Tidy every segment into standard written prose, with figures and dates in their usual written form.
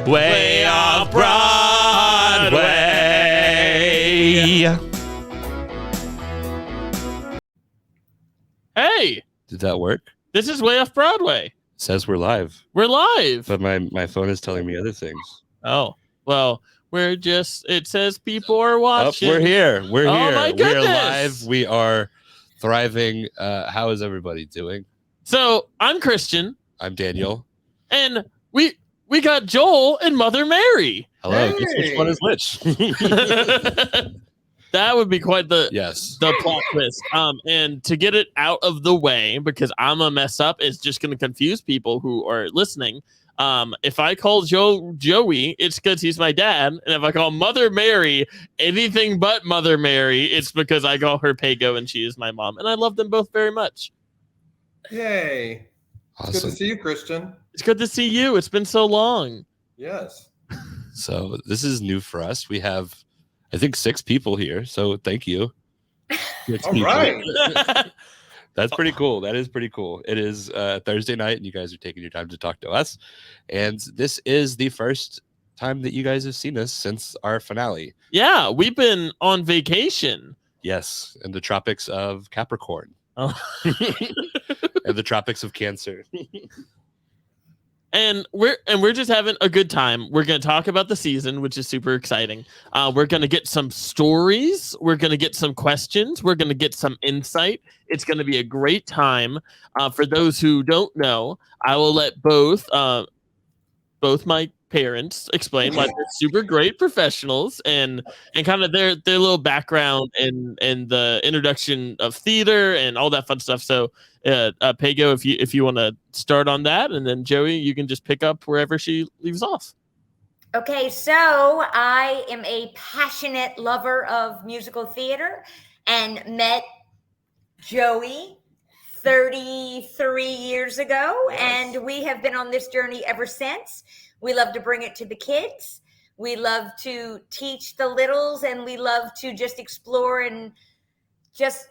Way off Broadway. Hey, Did that work? this is Way Off Broadway. It says we're live, We're live. but my phone is telling me other things. Oh, well, it says people are Oh, watching. we're here. We're Oh, here. my We are goodness. live. We are thriving. How is everybody doing? So I'm Christian, I'm Daniel. and we got Joel and Mother Mary. Hello. Guess which one is which? That would be quite the Yes. plot twist. And to get it out of the way, because I'm a mess up, it's just going to confuse people who are listening. If I call Joey, it's because he's my dad, and if I call Mother Mary anything but Mother Mary, it's because I call her Pago and she is my mom, and I love them both very much. Yay. Awesome. It's good to see you, Christian. It's good to see you. It's been so long. Yes. So this is new for us. We have, I think, 6 people here. So thank you. 6 All people. right. That's pretty cool. That is pretty cool. It is Thursday night, and you guys are taking your time to talk to us. And this is the first time that you guys have seen us since our finale. Yeah, we've been on vacation. Yes, in the tropics of Capricorn. Oh. And the tropics of Cancer. And we're just having a good time. We're going to talk about the season, which is super exciting. We're going to get some stories. We're going to get some questions. We're going to get some insight. It's going to be a great time. For those who don't know, I will let both my parents explain why they're super great professionals and kind of their little background and the introduction of theater and all that fun stuff. So Pago, if you want to start on that, and then Joey, you can just pick up wherever she leaves off. Okay, so I am a passionate lover of musical theater and met Joey 33 years ago, and we have been on this journey ever since. We love to bring it to the kids. We love to teach the littles, and we love to just explore and just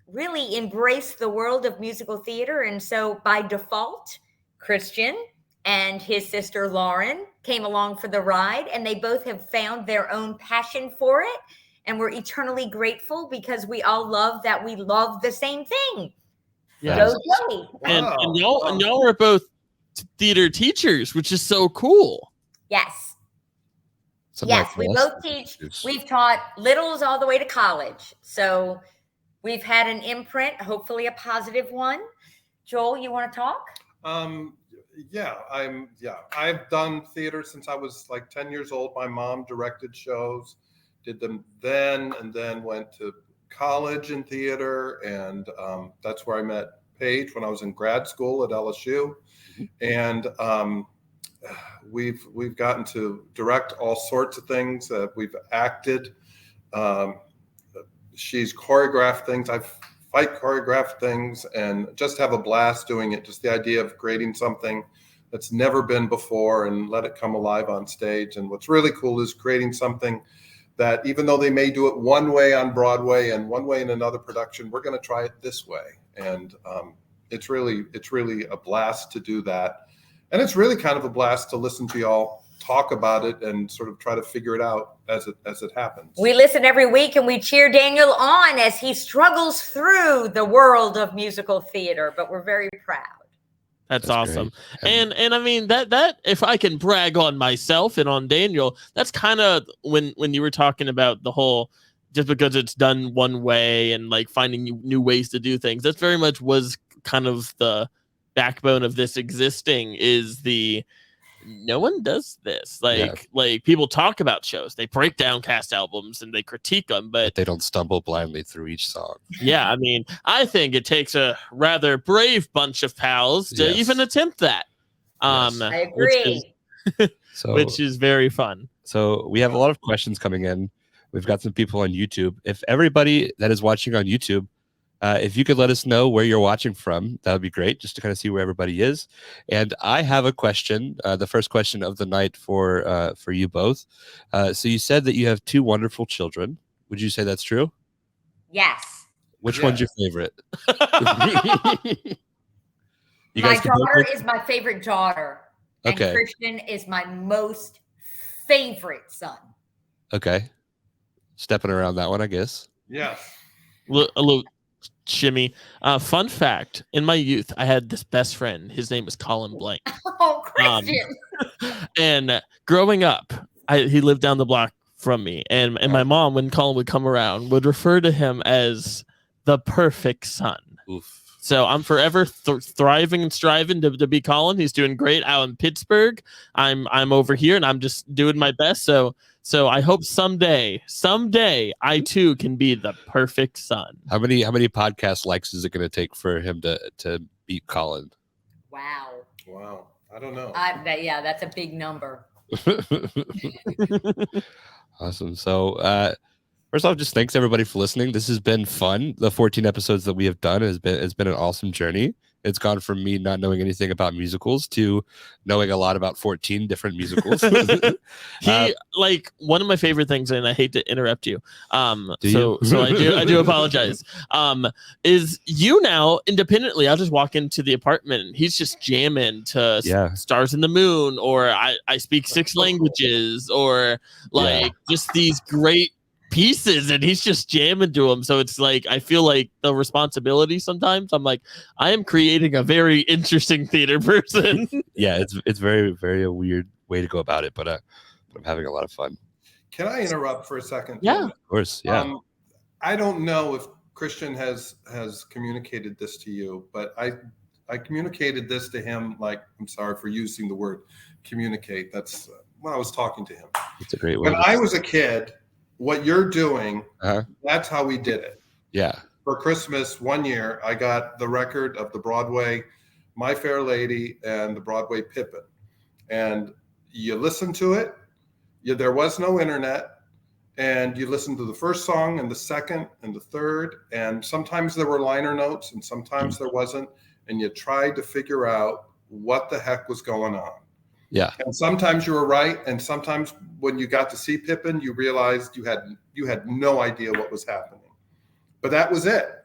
really embrace the world of musical theater. And so by default, Christian and his sister Lauren came along for the ride, and they both have found their own passion for it. And we're eternally grateful because we all love that we love the same thing. Yes. Go Joey. And Wow. y'all are both theater teachers, which is so cool. Yes. Something Yes, like we this. both teach. We've taught littles all the way to college. So we've had an imprint, hopefully a positive one. Joel, you want to talk? I've done theater since I was like 10 years old. My mom directed shows, did them then, and then went to college in theater. And that's where I met Paige when I was in grad school at LSU. And we've gotten to direct all sorts of things. We've acted. She's choreographed things. I've fight choreographed things, and just have a blast doing it. Just the idea of creating something that's never been before and let it come alive on stage. And what's really cool is creating something that, even though they may do it one way on Broadway and one way in another production, we're going to try it this way. And it's really a blast to do that. And it's really kind of a blast to listen to y'all talk about it and sort of try to figure it out as it happens. We listen every week, and we cheer Daniel on as he struggles through the world of musical theater, but we're very proud. That's awesome. great. And I mean that if I can brag on myself and on Daniel, that's kind of when you were talking about the whole, just because it's done one way and like finding new ways to do things, that's very much was kind of the backbone of this existing, is the no one does this. Like people talk about shows, they break down cast albums and they critique them, but they don't stumble blindly through each song. yeah, I mean, I think it takes a rather brave bunch of pals to Yes. even attempt that. Yes. I agree. Which is very fun. So we have a lot of questions coming in. We've got some people on YouTube. If everybody that is watching on YouTube, if you could let us know where you're watching from, that would be great, just to kind of see where everybody is. And I have a question, the first question of the night for you both. So you said that you have 2 wonderful children. Would you say that's true? Yes. Which Yes. one's your favorite? My can daughter both- is my favorite daughter. Okay. And Christian is my most favorite son. Okay. Stepping around that one, I guess. Yes. A little shimmy. Fun fact: in my youth, I had this best friend. His name was Colin Blank. Oh, Christian. And growing up, he lived down the block from me, and my mom, when Colin would come around, would refer to him as the perfect son. Oof. So I'm forever thriving and striving to be Colin. He's doing great out in Pittsburgh. I'm over here, and I'm just doing my best. So I hope someday I too can be the perfect son. How many podcast likes is it going to take for him to beat Colin? Wow. I don't know. That's a big number. Awesome. So first off, just thanks everybody for listening. This has been fun. The 14 episodes that we have done has been an awesome journey. It's gone from me not knowing anything about musicals to knowing a lot about 14 different musicals. Like one of my favorite things, and I hate to interrupt you. You? So I do apologize. Is you now independently? I'll just walk into the apartment and he's just jamming to Stars in the Moon, or I speak 6 languages, or just these great pieces, and he's just jamming to them. So it's like I feel like the responsibility sometimes. I'm like, I am creating a very interesting theater person. Yeah, it's very, very a weird way to go about it, but I'm having a lot of fun. Can I interrupt for a second? Yeah, of course. Yeah. I don't know if Christian has communicated this to you, but I communicated this to him. Like, I'm sorry for using the word communicate. That's when I was talking to him. It's a great word. When I was a kid, what you're doing, that's how we did it. Yeah. For Christmas one year, I got the record of the Broadway My Fair Lady and the Broadway Pippin. And you listen to it. There was no internet. And you listen to the first song and the second and the third. And sometimes there were liner notes and sometimes there wasn't. And you tried to figure out what the heck was going on. Yeah. And sometimes you were right. And sometimes when you got to see Pippin, you realized you had no idea what was happening. But that was it.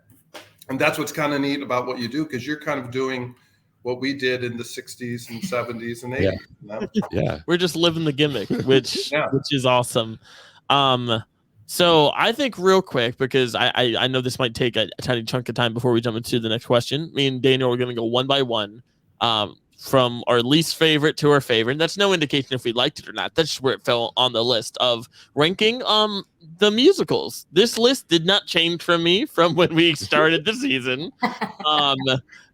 And that's what's kind of neat about what you do, because you're kind of doing what we did in the 60s and 70s and 80s. Yeah. You know? Yeah. We're just living the gimmick, which is awesome. So I think real quick, because I know this might take a tiny chunk of time before we jump into the next question. Me and Daniel are going to go one by one. From our least favorite to our favorite. That's no indication if we liked it or not. That's just where it fell on the list of ranking the musicals. This list did not change from me from when we started the season.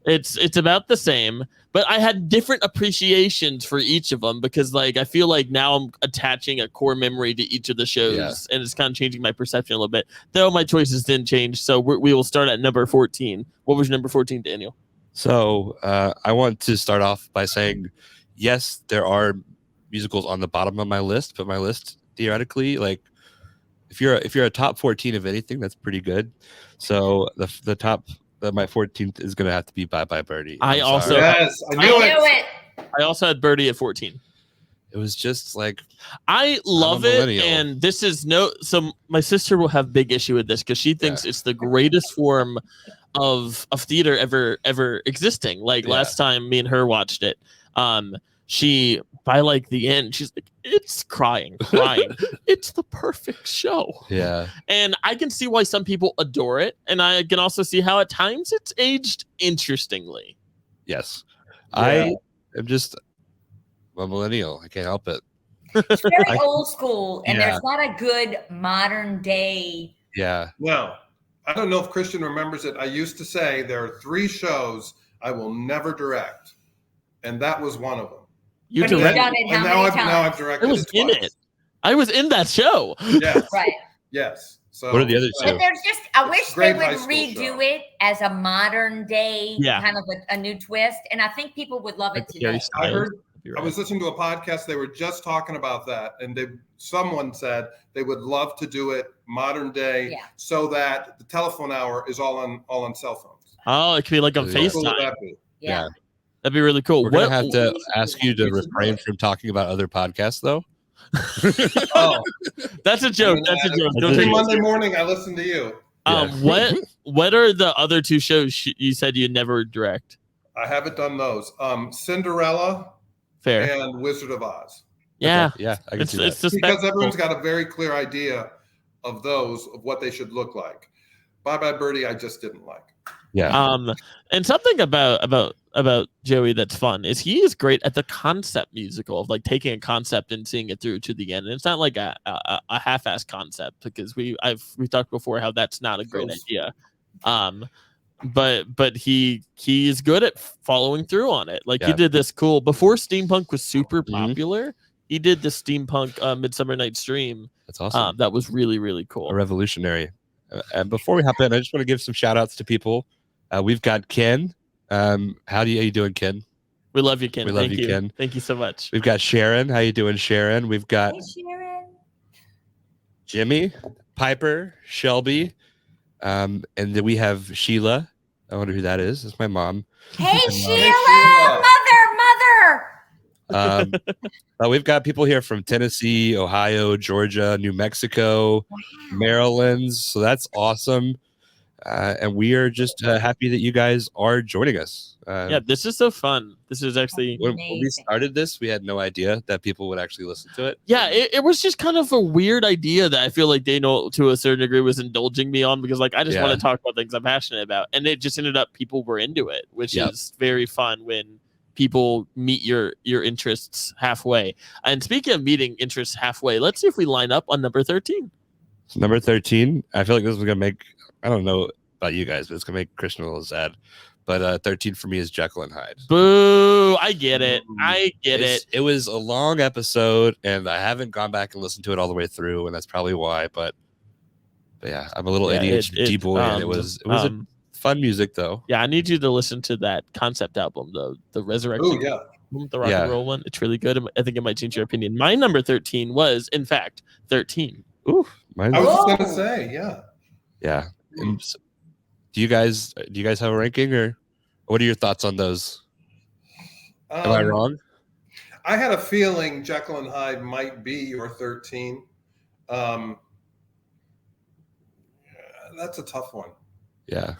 It's about the same, but I had different appreciations for each of them, because like I feel like now I'm attaching a core memory to each of the shows, and it's kind of changing my perception a little bit. Though my choices didn't change, so we will start at number 14. What was your number 14, Daniel? So I want to start off by saying, yes, there are musicals on the bottom of my list, but my list theoretically, like if you're a top 14 of anything, that's pretty good. So the top, my 14th is going to have to be Bye Bye Birdie. I also knew it. I also had Birdie at 14. It was just like, I love it, and this is so my sister will have big issue with this because she thinks it's the greatest form of theater ever existing. Like last time me and her watched it, she by like the end she's like, it's crying it's the perfect show. Yeah. And I can see why some people adore it, and I can also see how at times it's aged interestingly. Yes. I am just a millennial. I can't help it. It's very old school, and there's not a good modern day. Yeah. No. I don't know if Christian remembers it. I used to say there are 3 shows I will never direct, and that was one of them. You directed it how now many I've times? directed I was it in twice. it. I was in that show. Yes. Right. Yes. So what are the other 2? But there's just, I wish they great would high school redo show. it as a modern day kind of a new twist, and I think people would love it today. I was listening to a podcast. They were just talking about that, and someone said they would love to do it modern day, so that the telephone hour is all on cell phones. Oh, it could be like on FaceTime. Cool would that be? Yeah. That'd be really cool. We're gonna have to ask you to refrain from talking about other podcasts, though. Oh, that's a joke. That's a joke. Every Monday morning, I listen to you. What are the other 2 shows you said you'd never direct? I haven't done those. Cinderella Fair. and Wizard of Oz. Yeah. Okay, yeah, I can see that. It's just Because everyone's got a very clear idea of what they should look like. Bye Bye Birdie, I just didn't like. Yeah. And something about Joey that's fun is he is great at the concept musical of like taking a concept and seeing it through to the end. And it's not like a half-assed concept, because we talked before how that's not a great idea. But he is good at following through on it. Like he did this cool before steampunk was super popular. He did the steampunk Midsummer Night's Dream. That's awesome. That was really, really cool. A revolutionary. And before we hop in, I just want to give some shout outs to people. We've got Ken. How you doing, Ken? We love you, Ken. We love you, Ken. Thank you so much. We've got Sharon. How you doing, Sharon? We've got Sharon. Jimmy, Piper, Shelby, and then we have Sheila. I wonder who that is. It's my mom. Hey, Sheila, mother. We've got people here from Tennessee, Ohio, Georgia, New Mexico, Maryland. So that's awesome. And we are just happy that you guys are joining us. This is so fun. This is actually when we started this, we had no idea that people would actually listen to it. Yeah, it was just kind of a weird idea that I feel like Daniel, to a certain degree, was indulging me on, because like I just want to talk about things I'm passionate about, and it just ended up people were into it, which is very fun when people meet your interests halfway. And speaking of meeting interests halfway, let's see if we line up on number 13. So number 13, I feel like this is gonna make, I don't know about you guys, but it's gonna make Christian a little sad. But 13 for me is Jekyll and Hyde. Boo! I get it. It was a long episode, and I haven't gone back and listened to it all the way through, and that's probably why. But yeah, I'm a little ADHD boy, and it was a fun music though. Yeah, I need you to listen to that concept album, the Resurrection. The rock and roll one. It's really good. I think it might change your opinion. My number 13 was, in fact, 13. Ooh, I was just gonna say, yeah. And do you guys have a ranking, or what are your thoughts on those? Am I wrong? I had a feeling Jekyll and Hyde might be your 13. That's a tough one. Yeah.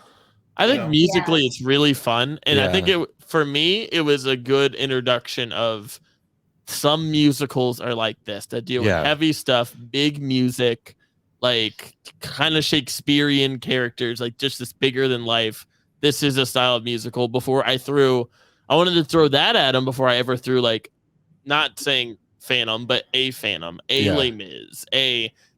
I think musically it's really fun, and I think for me it was a good introduction of some musicals are like this, that deal with heavy stuff, big music, like kind of Shakespearean characters, like just this bigger than life. This is a style of musical. Before I wanted to throw that at him before I ever threw, like, not saying Phantom, but a Phantom, Les Mis,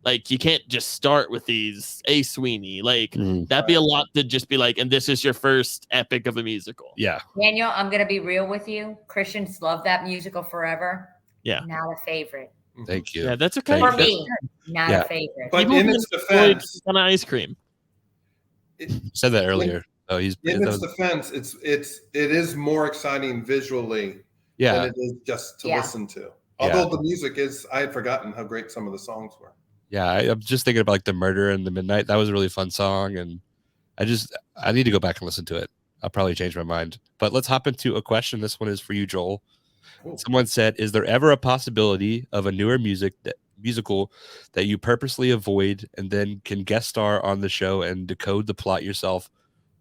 like, you can't just start with these, a Sweeney, like that'd be a lot to just be like, and this is your first epic of a musical. Yeah. Daniel, I'm gonna be real with you. Christians love that musical forever. Yeah. Not a favorite. Thank you. Yeah, that's okay. For me, not a favorite. But in its defense, on ice cream. Said that earlier. Oh, in its defense, it is more exciting visually than it is just to listen to. Although the music is, I had forgotten how great some of the songs were. Yeah, I'm just thinking about like the Murder in the Midnight. That was a really fun song, and I need to go back and listen to it. I'll probably change my mind. But let's hop into a question. This one is for you, Joel. Cool. Someone said, "Is there ever a possibility of a newer musical that you purposely avoid and then can guest star on the show and decode the plot yourself,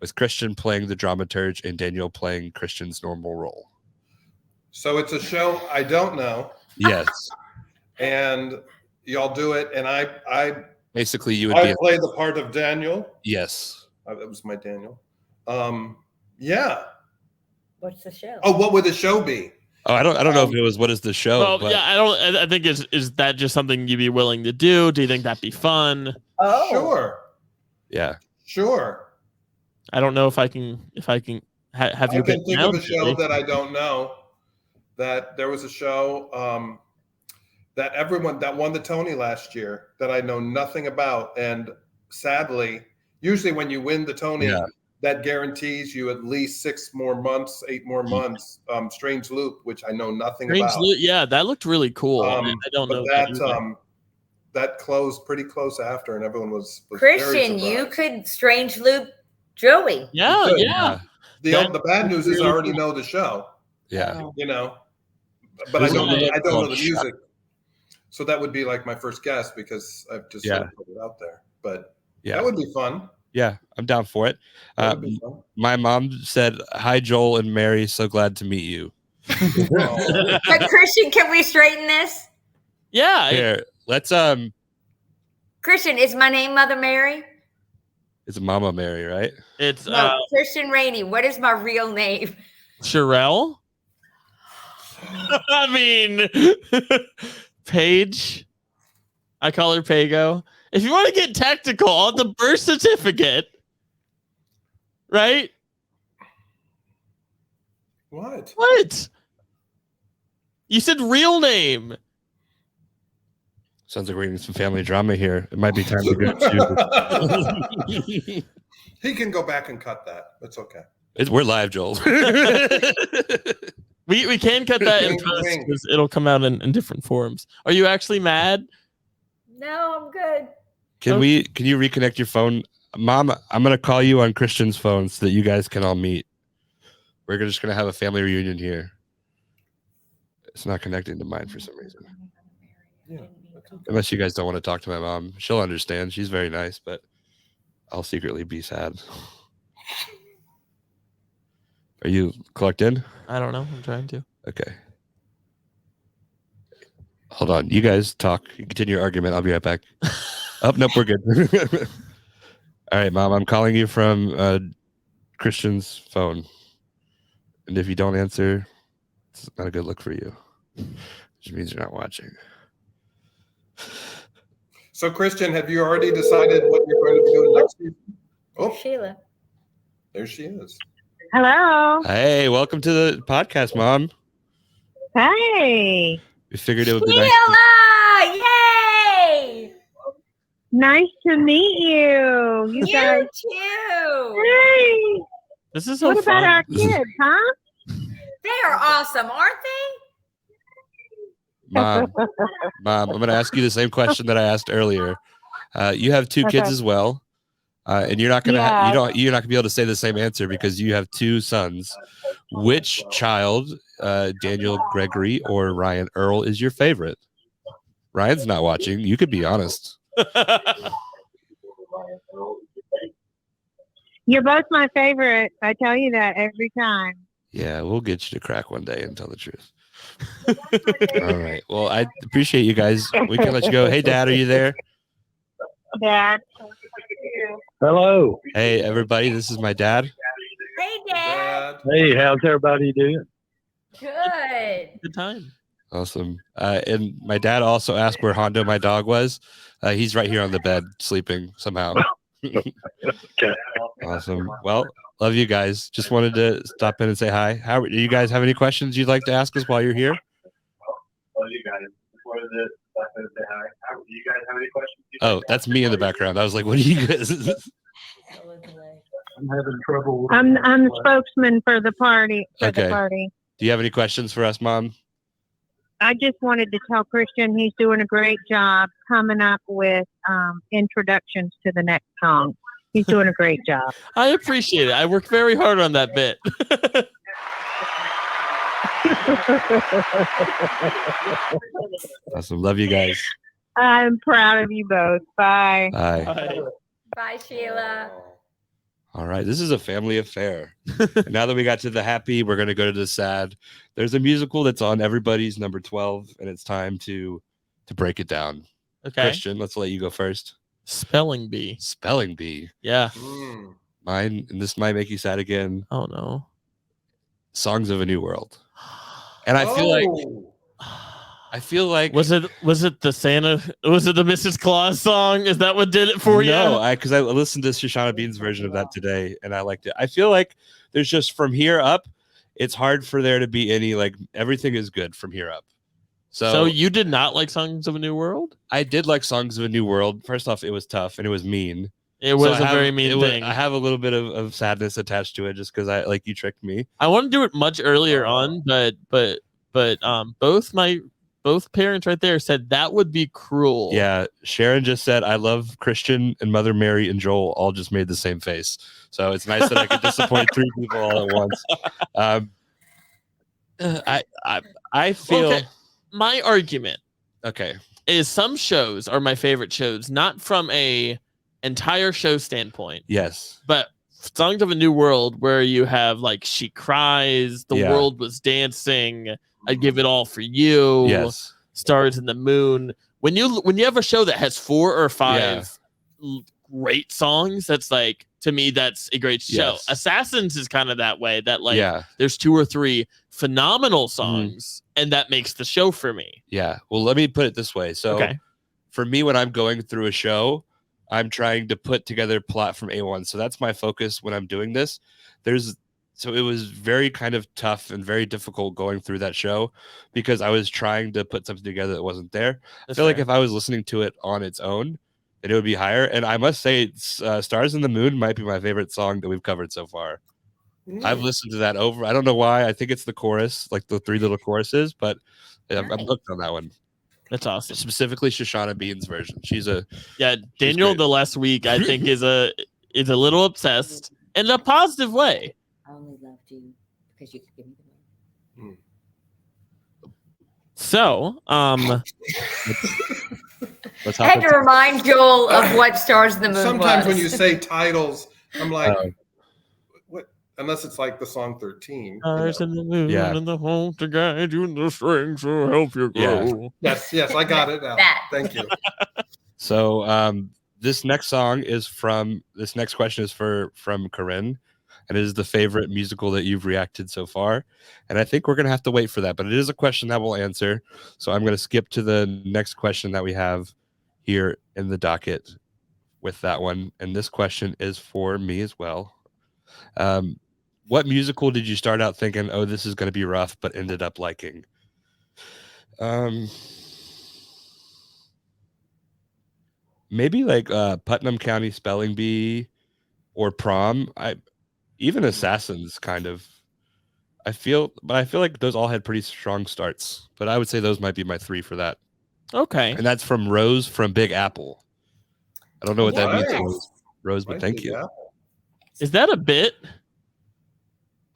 with Christian playing the dramaturge and Daniel playing Christian's normal role?" So it's a show I don't know. Yes. And y'all do it, and I basically you would play the part of Daniel. Yes. That was my Daniel. Yeah. What's the show? Oh, what would the show be? Oh, I don't know if it was what is the show. Well, but... I think is that just something you'd be willing to do? Do you think that'd be fun? Oh, sure. Yeah. Sure. I don't know if I can have you. I can think of a show that I don't know. That there was a show that won the Tony last year that I know nothing about, and sadly, usually when you win the Tony, that guarantees you at least 8 more months. Strange Loop, which I know nothing about. Yeah, that looked really cool. I don't know that closed pretty close after, and everyone was Christian. You could Strange Loop Joey. Yeah. The bad news is I already know the show. Yeah. But I don't know the music. So that would be like my first guess, because I've just sort of put it out there. But that would be fun. Yeah, I'm down for it. My mom said, "Hi, Joel and Mary. So glad to meet you." Oh. But Christian, can we straighten this? Yeah. Here, let's Christian, is my name Mother Mary? it's Mama Mary, right? It's No, Christian Rainey. What is my real name? Sherelle. I mean, Paige. I call her Pago. If you want to get technical on the birth certificate, right? What? What? You said real name. Sounds like we're getting some family drama here. It might be time to go to. He can go back and cut that. It's okay. We're live, Joel. We can cut that in Wink, post wink. because it'll come out in different forms. Are you actually mad? No, I'm good. Can you reconnect your phone? Mom, I'm gonna call you on Christian's phone so that you guys can all meet. We're just gonna have a family reunion here. It's not connecting to mine for some reason. Yeah. Unless you guys don't want to talk to my mom. She'll understand. She's very nice, but I'll secretly be sad. Are you clocked in? I don't know. I'm trying to. Okay. Hold on. You guys talk. You continue your argument. I'll be right back. Oh, nope, we're good. All right, Mom, I'm calling you from Christian's phone. And if you don't answer, it's not a good look for you. Which means you're not watching. So, Christian, have you already decided what you're going to be doing next season? Oh, Sheila. there she is. Hello. Hey, welcome to the podcast, Mom. Hey. We figured it would be nice. Sheila! Yay! Nice to meet you. You guys. too. Hey. This is so What about fun. our kids, huh? They are awesome, aren't Mom, I'm going to ask you the same question that I asked earlier. You have two kids Okay. as well, and you're not going to Yeah. you're not going to be able to say the same answer because you have two sons. Which child, Daniel Gregory or Ryan Earl, is your favorite? Ryan's not watching. You could be honest. You're both my favorite. I tell you that every time. Yeah, we'll get you to crack one day and tell the truth. All right. Well, I appreciate you guys. We can let you go. Hey, Dad, are you there? Dad. Hello. Hey, everybody. This is my dad. they? Hey, Dad. Dad. Hey, how's everybody doing? Good. Good time. Awesome. And my dad also asked where Hondo, my dog, was. He's right here on the bed, sleeping somehow. Okay. Awesome. Well, love you guys. Just wanted to stop in and say hi. How do you guys have any questions you'd like to ask us while you're here? Oh, that's me in the background. I was like, what do you guys? I'm having trouble. I'm the spokesman for the party. Okay. The party. Do you have any questions for us, Mom? I just wanted to tell Christian he's doing a great job coming up with introductions to the next song. He's doing a great job. I appreciate it. I work very hard on that bit. Awesome. Love you guys. I'm proud of you both. Bye. Bye. Bye, Sheila. All right. This is a family affair. And now that we got to the happy, we're going to go to the sad. There's a musical that's on everybody's number 12, and it's time to break it down. Okay. Christian, let's let you go first. Spelling bee. Spelling bee. Yeah. Mm. Mine, and this might make you sad again. Oh no. Songs of a New World. And I feel like Was it the Mrs. Claus song? Is that what did it for you? No, because I listened to Shoshana Bean's version of that today, and I liked it. I feel like there's just from here up, it's hard for there to be any like everything is good from here up. So you did not like Songs of a New World? I did like Songs of a New World. First off, it was tough and it was mean. It was a very mean thing. I have a little bit of sadness attached to it just because I like you tricked me. I want to do it much earlier on, but both parents right there said that would be cruel. Yeah, Sharon just said I love Christian, and Mother Mary and Joel all just made the same face. So it's nice that I could disappoint three people all at once. I feel Okay. My argument okay. is some shows are my favorite shows, not from a entire show standpoint, Yes. but Songs of a New World, where you have like She Cries, The Yeah. World Was Dancing, I'd Give It All for You, Yes. Stars in the Moon. When you have a show that has 4 or 5 great songs, that's like, to me, that's a great show. Yes. Assassins is kind of that way, that like Yeah. there's 2 or 3 phenomenal songs, and that makes the show for me. Yeah. Well, let me put it this way. So Okay. for me, when I'm going through a show, I'm trying to put together plot from A1. So that's my focus when I'm doing this. So it was very kind of tough and very difficult going through that show because I was trying to put something together that wasn't there. I feel like if I was listening to it on its own, then it would be higher. And I must say, Stars in the Moon might be my favorite song that we've covered so far. I've listened to that over. I don't know why. I think it's the chorus, like the 3 little choruses, but I'm hooked on that one. That's awesome. Specifically Shoshana Bean's version. Daniel the last week, I think, is a little obsessed in a positive way. I only loved you because you could give me the money. So, let's I had to remind Joel of what Stars in the Moon Sometimes was. when you say titles, I'm like, what? Unless it's like the song 13. Stars in the Moon Yeah. and the home to guide you in the strings to help you grow. Yeah. Yes, I got it now. That. Thank you. So this next question is from Corinne, and it is the favorite musical that you've reacted so far. And I think we're gonna have to wait for that, but it is a question that we'll answer. So I'm gonna skip to the next question that we have here in the docket with that one. And this question is for me as well. What musical did you start out thinking, oh, this is gonna be rough, but ended up liking? Maybe like Putnam County Spelling Bee or Prom. Even Assassins kind of. I feel like those all had pretty strong starts. But I would say those might be my 3 for that. Okay. And that's from Rose from Big Apple. I don't know what that means, Nice. Rose, but thank you. Yeah. Is that a bit?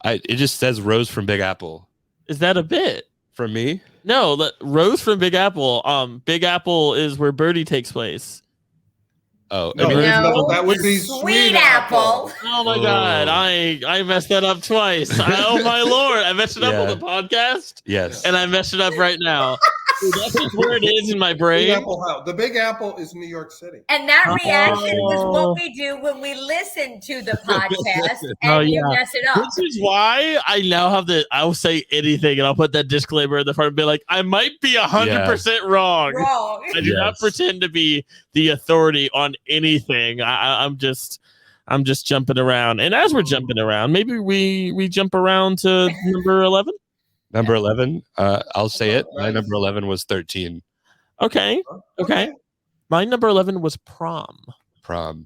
It just says Rose from Big Apple. Is that a bit? For me? No, Rose from Big Apple. Big Apple is where Birdie takes place. Oh, No, that would be Sweet Apple. Oh my God, I messed that up twice. Oh my Lord, I messed it up on the podcast. Yes, and I messed it up right now. Dude, that's just where it is in my brain. The Big Apple is New York City. And that reaction is what we do when we listen to the podcast and you mess it up. This is why I now have I'll say anything and I'll put that disclaimer in the front and be like, I might be 100% wrong. I do not pretend to be the authority on anything. I'm just jumping around. And as we're jumping around, maybe we jump around to number 11. Number 11. I'll say it. My number 11 was 13. Okay. My number 11 was Prom.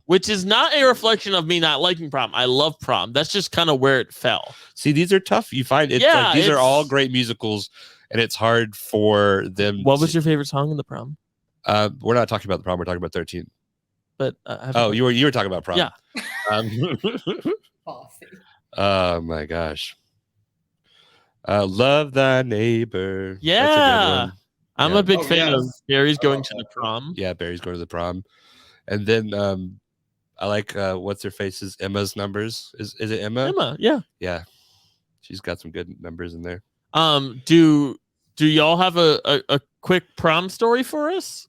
Which is not a reflection of me not liking Prom. I love Prom. That's just kind of where it fell. See, these are tough. You find it. Like, these are all great musicals, and it's hard for them. What was your favorite song in the Prom? We're not talking about the Prom. We're talking about 13. But you were talking about Prom. Yeah. Oh my gosh. Love Thy Neighbor. Yeah. That's a good one. I'm a big fan of Barry's Going to the Prom. Yeah, Barry's Going to the Prom. And then I like what's her face's Emma's Numbers. Is it Emma? Emma, yeah. Yeah. She's got some good numbers in there. Do y'all have a quick prom story for us?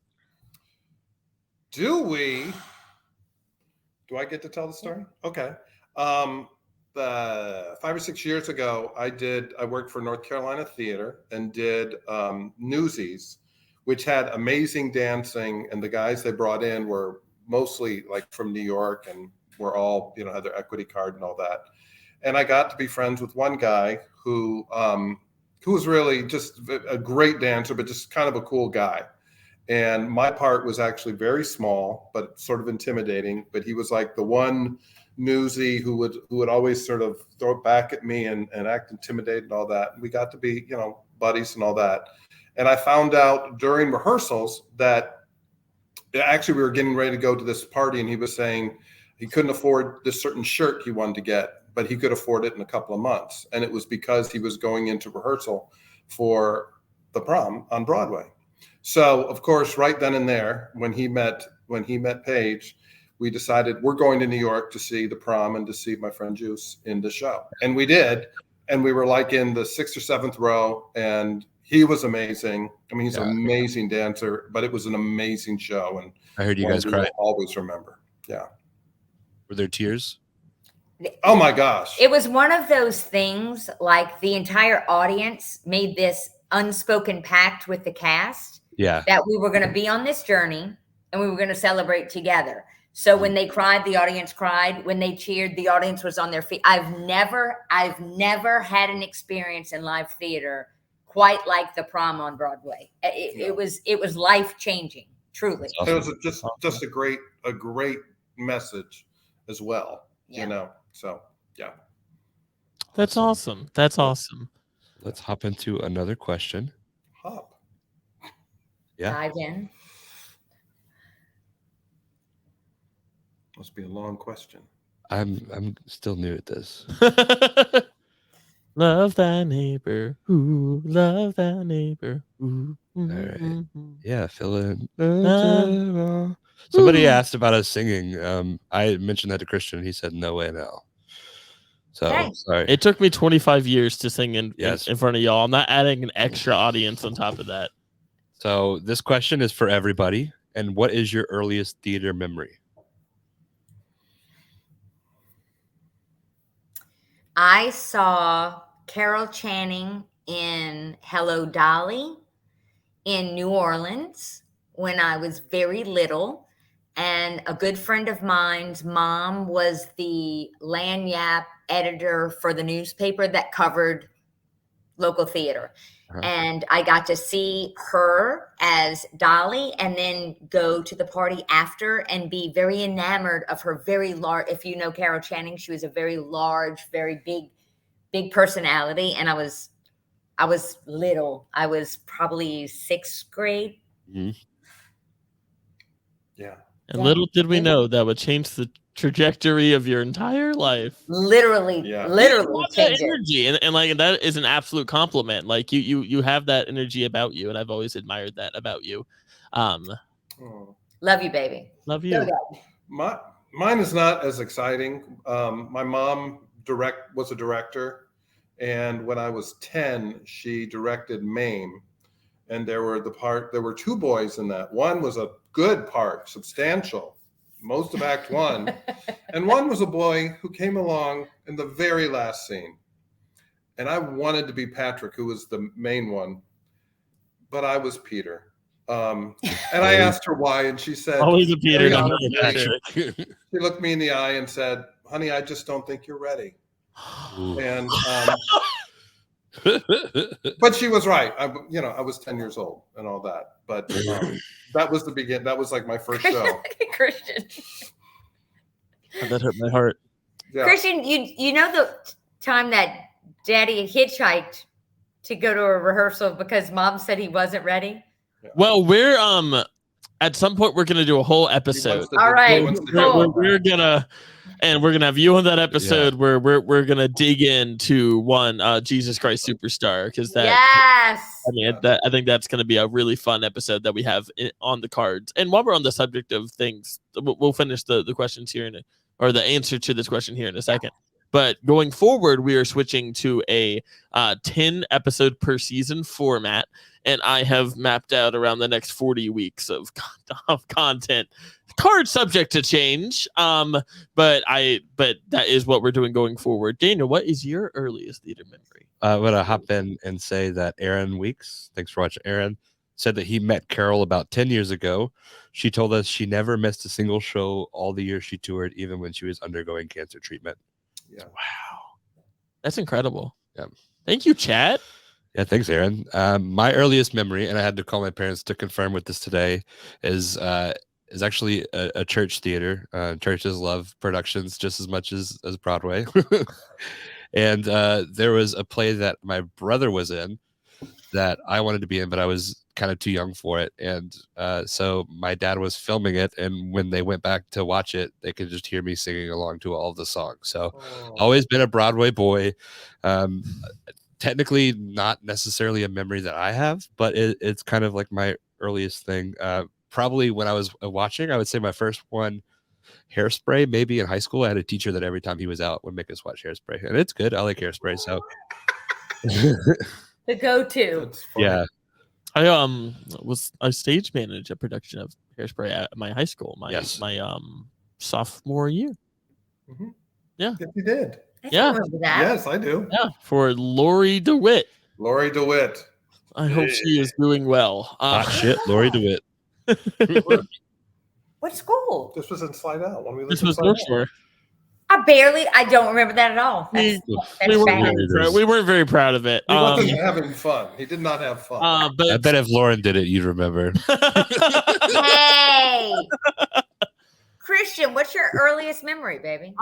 Do we? Do I get to tell the story? Okay. 5 or 6 years ago, I worked for North Carolina Theater and did Newsies, which had amazing dancing, and the guys they brought in were mostly like from New York and were all, had their equity card and all that. And I got to be friends with one guy who was really just a great dancer, but just kind of a cool guy. And my part was actually very small, but sort of intimidating. But he was like the one newsie who would always sort of throw it back at me and act intimidated and all that. And we got to be, buddies and all that. And I found out during rehearsals that actually we were getting ready to go to this party, and he was saying he couldn't afford this certain shirt he wanted to get, but he could afford it in a couple of months. And it was because he was going into rehearsal for the Prom on Broadway. So of course, right then and there, when he met Paige, we decided we're going to New York to see the prom and to see my friend Juice in the show. And we did. And we were like in the 6th or 7th row, and he was amazing. I mean, he's an amazing dancer, but it was an amazing show. And I heard you guys cry. Always remember. Yeah. Were there tears? Oh my gosh. It was one of those things, like the entire audience made this unspoken pact with the cast that we were going to be on this journey and we were going to celebrate together. So when they cried, the audience cried. When they cheered, the audience was on their feet. I've never had an experience in live theater quite like the prom on Broadway. It was life changing, truly. It was just a great message as well. You know. So, yeah. That's awesome. That's awesome. Let's hop into another question. Hop. Yeah. Dive in. Must be a long question. I'm still new at this. Love thy neighbor. Ooh, love thy neighbor. Ooh. All right. Yeah, fill in. Somebody asked about us singing. I mentioned that to Christian. He said, no way, no. So, sorry. It took me 25 years to sing in front of y'all. I'm not adding an extra audience on top of that. So, this question is for everybody. And what is your earliest theater memory? I saw Carol Channing in Hello, Dolly in New Orleans when I was very little. And a good friend of mine's mom was the lagniappe editor for the newspaper that covered local theater. And I got to see her as Dolly and then go to the party after and be very enamored of her very large, if you know Carol Channing, she was a very large, very big personality. And I was little. I was probably 6th grade. Mm-hmm. Yeah. And little did we know that would change the trajectory of your entire life. Literally change energy. And like that is an absolute compliment. Like you have that energy about you, and I've always admired that about you. Love you, baby. Love you. Mine is not as exciting. My mom was a director, and when I was 10, she directed Mame. And there were 2 boys in that. One was a good part, substantial, most of Act 1. And one was a boy who came along in the very last scene. And I wanted to be Patrick, who was the main one, but I was Peter. And I asked her why, and she said, always a Peter. She looked me in the eye and said, honey, I just don't think you're ready. And but she was right. I was 10 years old and all that. But that was the beginning. That was like my first show. Christian. That hurt my heart. Yeah. Christian, you know the time that Daddy hitchhiked to go to a rehearsal because Mom said he wasn't ready? Yeah. Well, we're at some point we're gonna do a whole episode. All right. We're gonna have you on that episode where we're gonna dig into Jesus Christ Superstar, because that I think that's gonna be a really fun episode that we have on the cards. And while we're on the subject of things, we'll finish the questions here or the answer to this question here in a second. But going forward, we are switching to a 10 episode per season format, and I have mapped out around the next 40 weeks of content. Card subject to change, but that is what we're doing going forward. Daniel, what is your earliest theater memory? I want to hop in and say that Aaron Weeks, thanks for watching, Aaron, said that he met Carol about 10 years ago. She told us she never missed a single show all the years she toured, even when she was undergoing cancer treatment. Yeah. Wow. That's incredible. Yeah. Thank you, chat. Yeah, thanks, Aaron. My earliest memory, and I had to call my parents to confirm with this today, is actually a church theater. Churches love productions just as much as Broadway. And there was a play that my brother was in that I wanted to be in, but I was kind of too young for it. And so my dad was filming it, and when they went back to watch it, they could just hear me singing along to all of the songs. So always been a Broadway boy. Technically not necessarily a memory that I have, but it's kind of like my earliest thing. Probably when I was watching, I would say my first one Hairspray maybe in high school. I had a teacher that every time he was out would make us watch Hairspray, and it's good. I like Hairspray, so The go-to. That's funny. yeah. I stage managed a production of Hairspray at my high school. My sophomore year. Mhm. Yeah. Yes, you did. I Yeah. remember that. Yes, I do. Yeah, for Lori DeWitt. Lori DeWitt. I hope she is doing well. Hot shit, Lori DeWitt. What school? This was in Slide Out when we This lived in was Slide North Out. Shore. I don't remember that at all. That's We weren't, bad. we weren't very proud of it. He wasn't having fun. He did not have fun. I But bet if Lauren did it, you'd remember. Hey, Christian, what's your earliest memory, baby?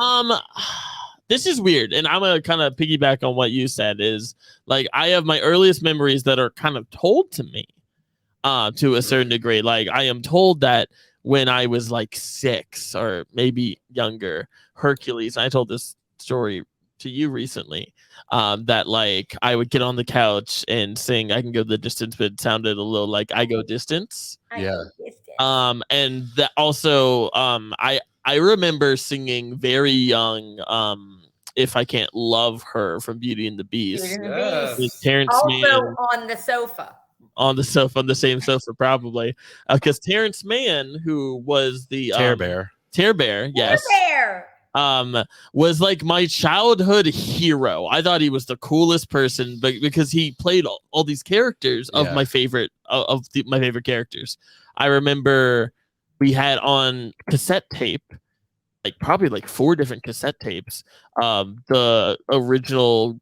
this is weird, and I'm gonna kind of piggyback on what you said. Is like I have my earliest memories that are kind of told to me, to a certain degree. Like I am told that when I was like 6 or maybe younger, Hercules. I told this story to you recently. That like I would get on the couch and sing "I Can Go the Distance," but it sounded a little like "I Go Distance." Yeah. And that also, I remember singing very young, "If I Can't Love Her" from Beauty and the Beast. Beauty and the Yes. With Terrence Also Mann on the sofa. on the same sofa, probably, because Terrence Mann, who was the Tear Bear. Tear Bear, yes, There. was like my childhood hero. I thought he was the coolest person, but because he played all these characters of Yeah. my favorite my favorite characters. I remember we had on cassette tape, like probably like 4 different cassette tapes, the original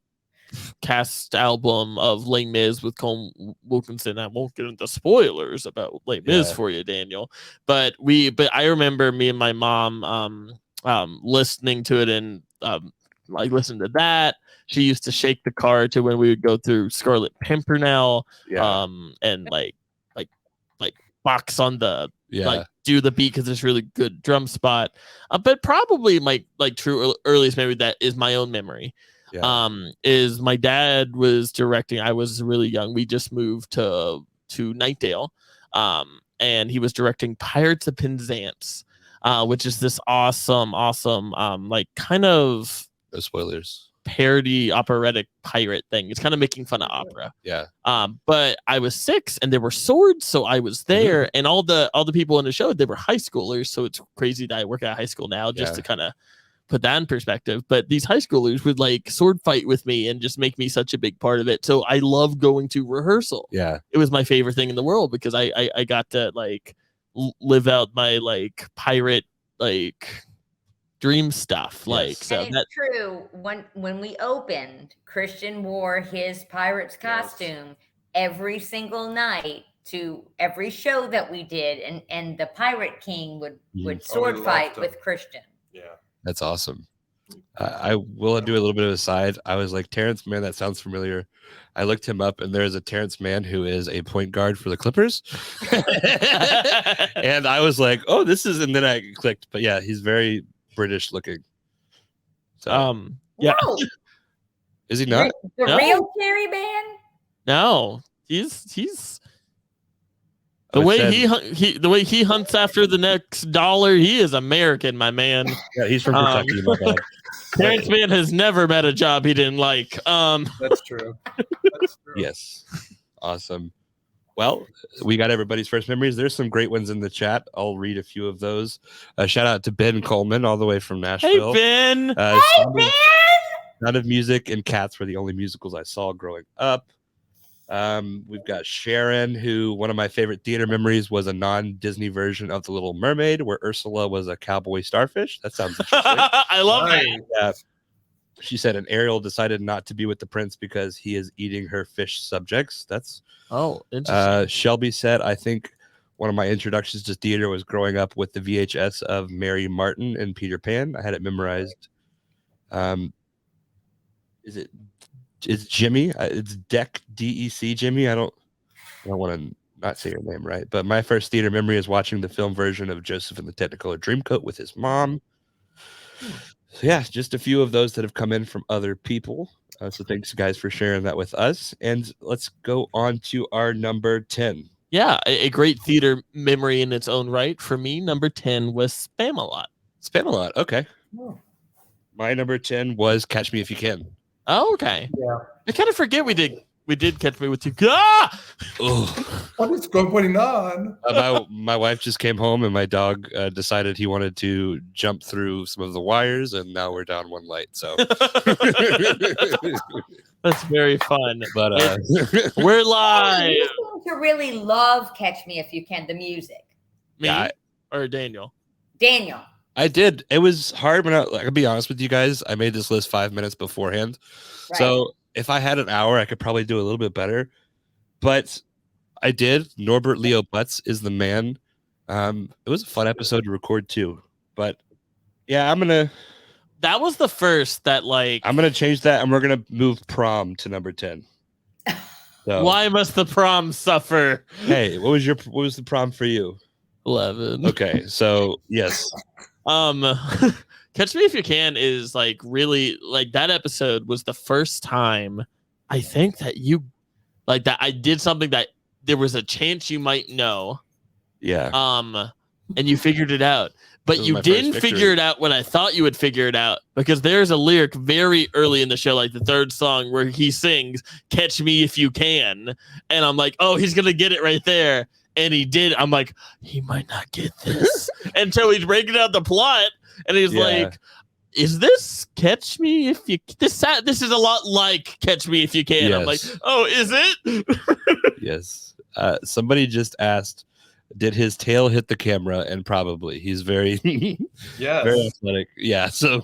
cast album of Les Mis with Cole Wilkinson. I won't get into spoilers about Les Mis Yeah. for you, Daniel, but I remember me and my mom listening to it, and like listening to that. She used to shake the car to when we would go through Scarlet Pimpernel, Yeah. and like box on the Yeah. like do the beat because there's really good drum spot. But probably my like true earliest memory that is my own memory. Yeah. Is my dad was directing. I was really young. We just moved to Nightdale, and he was directing Pirates of Penzance, which is this awesome, like kind of No spoilers. parody operatic pirate thing. It's kind of making fun of opera. Yeah. But I was 6 and there were swords, so I was there, and all the people in the show, they were high schoolers. So it's crazy that I work at a high school now, just Yeah. to kind of put that in perspective. But these high schoolers would like sword fight with me and just make me such a big part of it. So I love going to rehearsal. Yeah. It was my favorite thing in the world because I got to like live out my like pirate like dream stuff. Like Yes. so And that it's true. When we opened, Christian wore his pirate's costume every single night to every show that we did, and the Pirate King would sword loved fight him. with Christian. Yeah. That's awesome. I will do a little bit of a side. I was like, Terrence Mann, that sounds familiar. I looked him up, and there's a Terrence Mann who is a point guard for the Clippers. And I was like, oh, this is, and then I clicked. But yeah, he's very British looking. So yeah. Whoa, is he not? the No. real Terry Band? No, he's Oh, the it way said- the way he hunts after the next dollar. He is American, my man. Yeah, he's from Kentucky. My bad. Terrence Mann has never met a job he didn't like. That's true. That's true. Yes. Awesome. Well, we got everybody's first memories. There's some great ones in the chat. I'll read a few of those. Shout out to Ben Coleman, all the way from Hey Nashville. Ben. Sound of Music and Cats were the only musicals I saw growing up. We've got Sharon, who one of my favorite theater memories was a non-Disney version of The Little Mermaid, where Ursula was a cowboy starfish. That sounds interesting. I love that. Nice. Yeah. She said, and Ariel decided not to be with the prince because he is eating her fish subjects. That's Oh, interesting. Shelby said, I think one of my introductions to theater was growing up with the VHS of Mary Martin and Peter Pan. I had it memorized. It's Jimmy. It's DEC Jimmy. I don't want to not say your name right, but my first theater memory is watching the film version of Joseph and the Technicolor Dreamcoat with his mom. So yeah, just a few of those that have come in from other people. So thanks guys for sharing that with us. And let's go on to our number 10. Yeah, a great theater memory in its own right. For me, number 10 was Spamalot. Spamalot. Okay. Oh. My number 10 was Catch Me If You Can. Oh, okay. Yeah. I kind of forget we did Catch Me With You. Ah! Oh. What is going on? My wife just came home and my dog decided he wanted to jump through some of the wires, and now we're down one light. So, That's very fun. but We're live. You seem to really love Catch Me If You Can, the music. Me Yeah, or Daniel? Daniel. I did. It was hard, but I'll be honest with you guys. I made this list 5 minutes beforehand, Right. so if I had an hour, I could probably do a little bit better. But I did. Norbert Leo Butz is the man. It was a fun episode to record too. But yeah, That was the first that I'm gonna change that, and we're gonna move Prom to number 10. So, Why must the prom suffer? hey, what was the Prom for you? 11. Okay, so yes, Catch Me If You Can is like really like that episode was the first time I think that you like that I did something that there was a chance you might know. yeah, And you figured it out. But This was you my didn't first figure victory. it out when I thought you would figure it out because there's a lyric very early in the show, like the third song, where he sings "Catch Me If You Can," and I'm like, oh, he's gonna get it right there, and he did. I'm like, he might not get this until he's breaking out the plot, and he's Yeah. like, is this Catch Me If You? This is a lot like Catch Me If You Can. I'm like, Yes. oh, is it? yes. Somebody just asked, did his tail hit the camera? And probably. He's very, Yes. very athletic. Yeah. So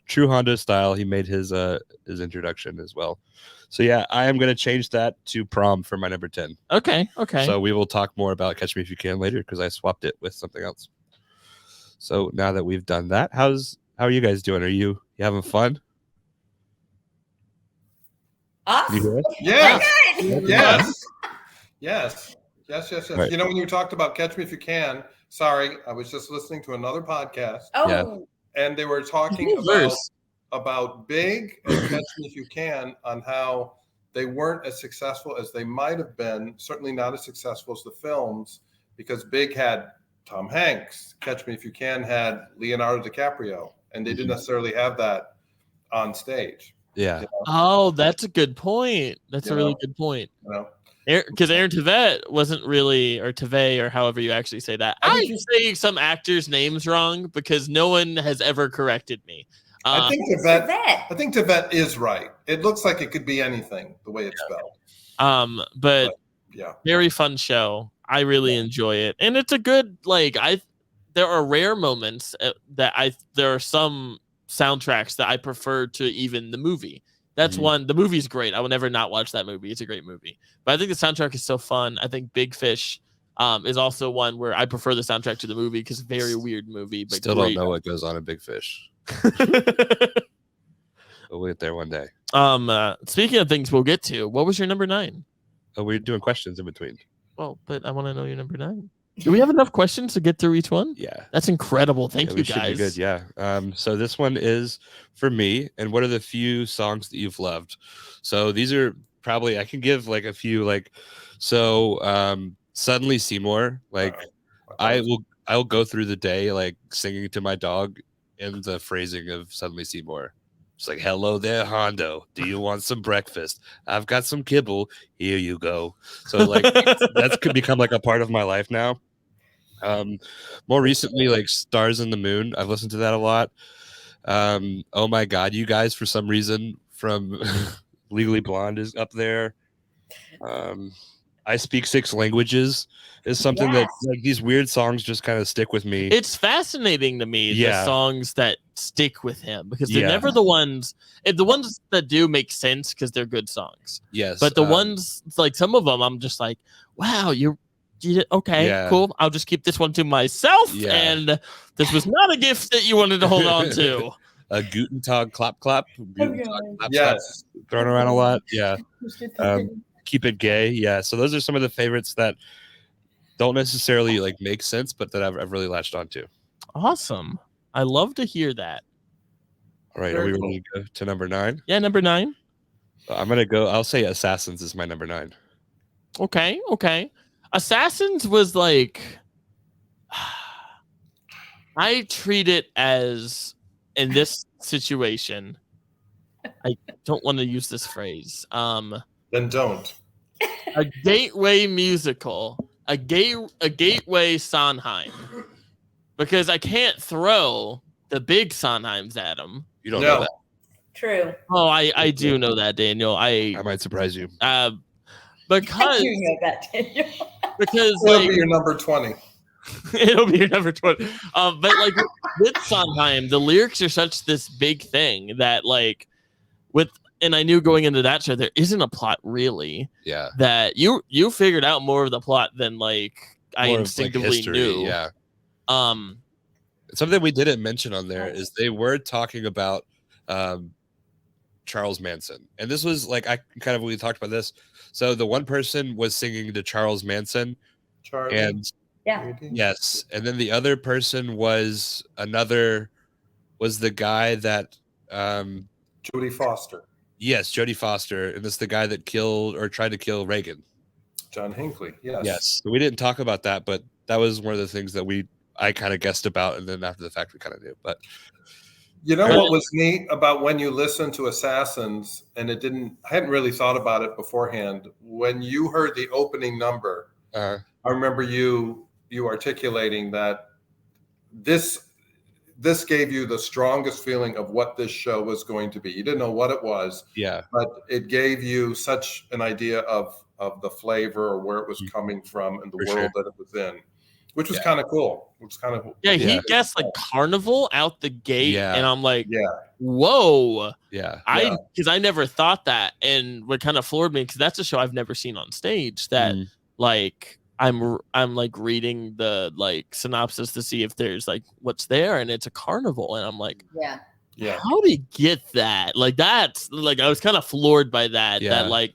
true Honda style. He made his introduction as well. So yeah, I am gonna change that to Prom for my number 10. Okay. So we will talk more about Catch Me If You Can later because I swapped it with something else. So now that we've done that, how are you guys doing? Are you having fun? Us? You hear it? Yes. Good. Yes. Yes. Yes. Right. You know, when you talked about Catch Me If You Can, sorry, I was just listening to another podcast Oh, Yeah. and they were talking about Big and Catch Me If You Can on how they weren't as successful as they might have been, certainly not as successful as the films, because Big had Tom Hanks, Catch Me If You Can had Leonardo DiCaprio, and they didn't necessarily have that on stage. Yeah. Oh, that's a good point. That's a You really know? good point. You know? Because Aaron Tveit wasn't really, or Tveit, or however you actually say that. I I think say some actors' names wrong because no one has ever corrected me. I think it's Tveit. Yvette. I think Tveit is right. It looks like it could be anything the way it's spelled. But Yeah. very fun show. I really enjoy it, and it's a good there are rare moments there are some soundtracks that I prefer to even the movie. That's one. The movie's great. I will never not watch that movie. It's a great movie. But I think the soundtrack is so fun. I think Big Fish is also one where I prefer the soundtrack to the movie because very weird movie. But Still great. don't know what goes on in Big Fish. We'll get there one day. Speaking of things we'll get to, what was your number 9? Oh, we're doing questions in between. Well, but I want to know your number 9. Do we have enough questions to get through each one? Yeah. That's incredible. Thank Yeah, you, we should be guys. good. Yeah. So this one is for me. And what are the few songs that you've loved? So these are probably, I can give like a few, Suddenly Seymour. Like I will go through the day like singing to my dog in the phrasing of Suddenly Seymour. It's like, hello there, Hondo. Do you want some breakfast? I've got some kibble. Here you go. So like that's could become like a part of my life now. More recently, like Stars in the Moon. I've listened to that a lot. Oh my God, you guys, for some reason from Legally Blonde is up there. I Speak 6 Languages is something that like these weird songs just kind of stick with me. It's fascinating to me the songs that stick with him because they're Yeah. never the ones. The ones that do make sense because they're good songs. Yes, But the ones like some of them, I'm just like, wow, you did okay, Yeah. cool. I'll just keep this one to myself. Yeah. And this was not a gift that you wanted to hold on to. Guten Tag, clap, clap. Guten Tag, clap, clap. Yes. Thrown around a lot. Yeah. Keep It Gay. Yeah. So those are some of the favorites that don't necessarily like make sense, but that I've really latched onto. Awesome. I love to hear that. All right. Are we ready to go to number 9? Yeah, number 9. I'm going to go. I'll say Assassins is my number 9. Okay. Assassins was like I treat it as, in this situation, I don't want to use this phrase. Then don't. A gateway musical, a gateway Sondheim, because I can't throw the big Sondheims at them. You don't know No. that. True. Oh, I do know that, Daniel. I might surprise you. I Because do know that, Daniel. because It'll like be your number 20. it'll be your number 20. But like with Sondheim, the lyrics are such this big thing that like and I knew going into that show there isn't a plot really. Yeah. That you figured out more of the plot than like I More of, like, instinctively history, knew. Yeah. Um Something we didn't mention on there is they were talking about Charles Manson. And this was like, we talked about this. So the one person was singing to Charles Manson. Charlie. And Yeah. yes. And then the other person was the guy that, Jodie Foster. yes, Jodie Foster. And this is the guy that killed or tried to kill Reagan. John Hinckley. Yes. Yes. So we didn't talk about that, but that was one of the things that I kind of guessed about. And then after the fact, we kind of knew, but You know what was neat about when you listen to Assassins, and I hadn't really thought about it beforehand. When you heard the opening number, I remember you articulating that this gave you the strongest feeling of what this show was going to be. You didn't know what it was, yeah, but it gave you such an idea of the flavor or where it was coming from and the For world sure. that it was in, which was kind of cool. It was kind of he guessed like Carnival out the gate, and I'm like, whoa. Yeah. Because I never thought that, and what kind of floored me because that's a show I've never seen on stage. That like I'm like reading the like synopsis to see if there's like what's there, and it's a carnival, and I'm like, yeah. how did he get that? Like that's like I was kind of floored by that. Yeah. That like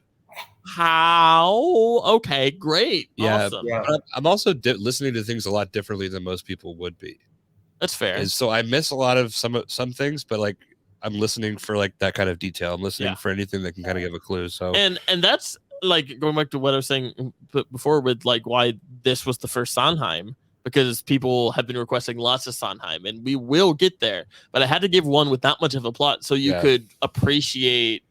how? Okay, great, awesome. Yeah. But I'm also listening to things a lot differently than most people would be. That's fair. And so I miss a lot of some things, but like I'm listening for like that kind of detail. I'm listening for anything that can kind of give a clue. So and that's like going back to what I was saying before with like why this was the first Sondheim, because people have been requesting lots of Sondheim, and we will get there. But I had to give one with not much of a plot so you could appreciate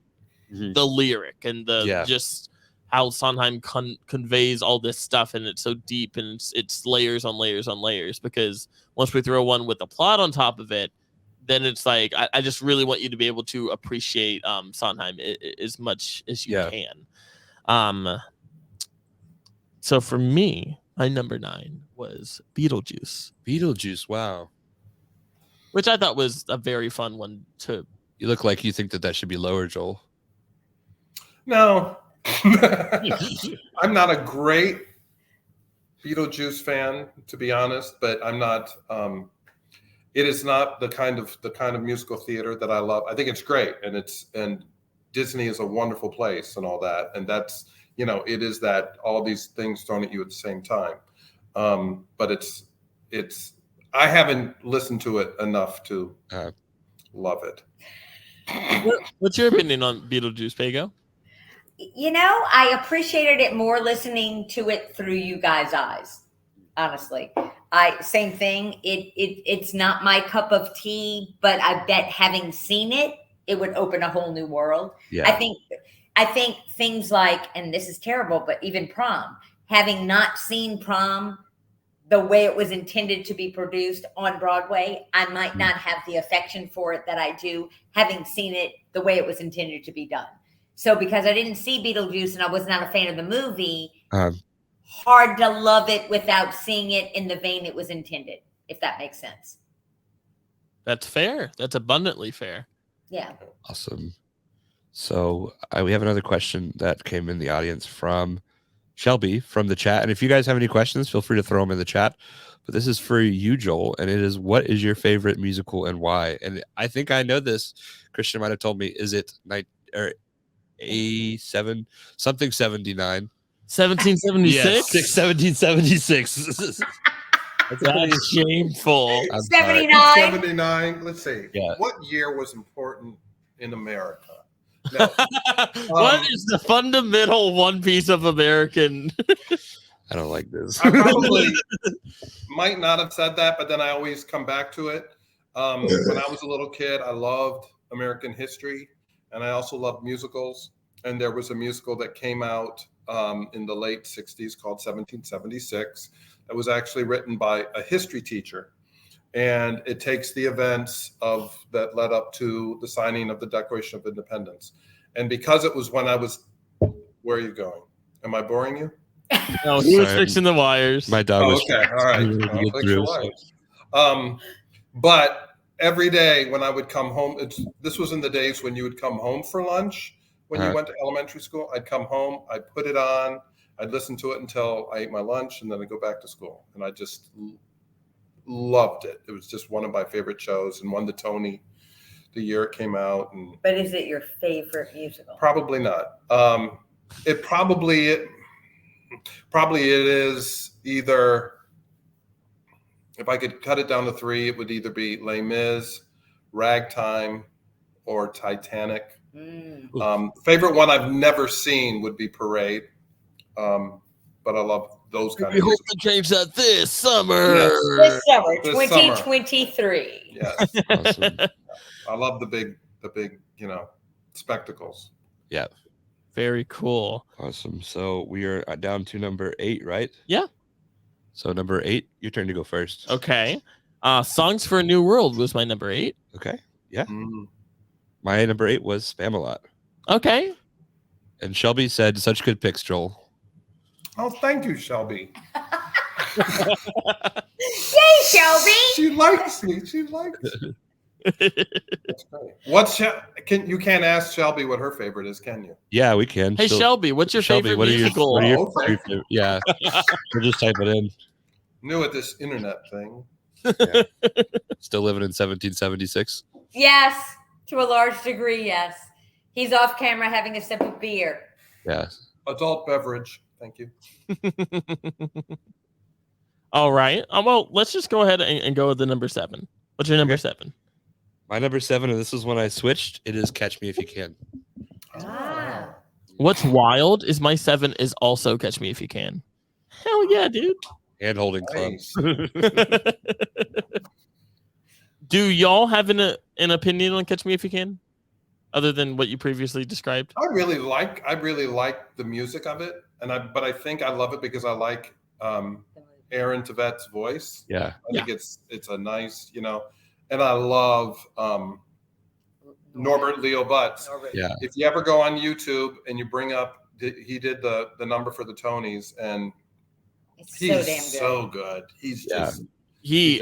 the lyric and the just how Sondheim conveys all this stuff, and it's so deep, and it's layers on layers on layers. Because once we throw one with a plot on top of it, then it's like I just really want you to be able to appreciate Sondheim as much as you can. So for me, my number 9 was Beetlejuice. Beetlejuice, wow. Which I thought was a very fun one to. You look like you think that should be lower, Joel. No. I'm not a great Beetlejuice fan, to be honest, but I'm not it is not the kind of musical theater that I love. I think it's great, and Disney is a wonderful place and all that, and that's it is that all these things thrown at you at the same time, but it's I haven't listened to it enough to love it. What's your opinion on Beetlejuice, Pago? I appreciated it more listening to it through you guys' eyes. Honestly, same thing. It's not my cup of tea, but I bet having seen it, it would open a whole new world. Yeah. I think things like, and this is terrible, but even Prom, having not seen Prom the way it was intended to be produced on Broadway, I might not have the affection for it that I do having seen it the way it was intended to be done. So because I didn't see Beetlejuice and I was not a fan of the movie, hard to love it without seeing it in the vein it was intended, if that makes sense. That's fair. That's abundantly fair. Yeah. Awesome. So we have another question that came in the audience from Shelby from the chat. And if you guys have any questions, feel free to throw them in the chat. But this is for you, Joel. And it is, what is your favorite musical and why? And I think I know this. Christian might have told me. Is it A7 something 79? 1776? Yes, 1776. That's shameful. 79. 79. Let's see. Yeah. What year was important in America? No. What is the fundamental one piece of American? I don't like this. I probably might not have said that, but then I always come back to it. When I was a little kid, I loved American history, and I also loved musicals. And there was a musical that came out in the late 60s called 1776 that was actually written by a history teacher. And it takes the events that led up to the signing of the Declaration of Independence. And because it was when I was, where are you going? Am I boring you? No, he was Sorry. fixing the wires. My dog was Okay, all right. trying to I'll get fix through, the so- wires. But every day when I would come home, this was in the days when you would come home for lunch. When you went to elementary school, I'd come home, I'd put it on, I'd listen to it until I ate my lunch, and then I'd go back to school. And I just loved it. It was just one of my favorite shows, and won the Tony the year it came out. And But is it your favorite musical? probably not. It probably it is either, if I could cut it down to three, it would either be Les Mis, Ragtime, or Titanic. Favorite one I've never seen would be Parade. But I love those kind We of hope music. to change that this summer. This summer, This summer. 2023. Yes. Awesome. I love the big, spectacles. Yeah. Very cool. Awesome. So we are down to number 8, right? Yeah. So number 8, your turn to go first. Okay. Songs for a New World was my number 8. Okay. Yeah. Mm. My number 8 was Spamalot. Okay. And Shelby said, such good picks, Joel. Oh, thank you, Shelby. Yay, Shelby! She likes me. She likes me. That's great. You can't ask Shelby what her favorite is, can you? Yeah, we can. Hey, She'll- Shelby, what's your Shelby, favorite what are your, musical? what are your, Oh, okay. your favorite- yeah. We'll just type it in. New at this internet thing. Still living in 1776. Yes, to a large degree, yes. He's off camera having a sip of beer. Yeah. Adult beverage. Thank you. All right. Well, let's just go ahead and go with the number 7. What's your number Okay. 7? My number 7, and this is when I switched, it is Catch Me If You Can. Ah. What's wild is my 7 is also Catch Me If You Can. Hell yeah, dude. Hand holding club. Nice. Do y'all have an opinion on Catch Me If You Can, other than what you previously described? I really like the music of it, but I think I love it because I like Aaron Tveit's voice. Yeah. I think it's a nice, and I love Norbert Leo Butts. Norbert. Yeah. If you ever go on YouTube and you bring up, he did the number for the Tonys, and It's he's so damn good. so good. He's Yeah. just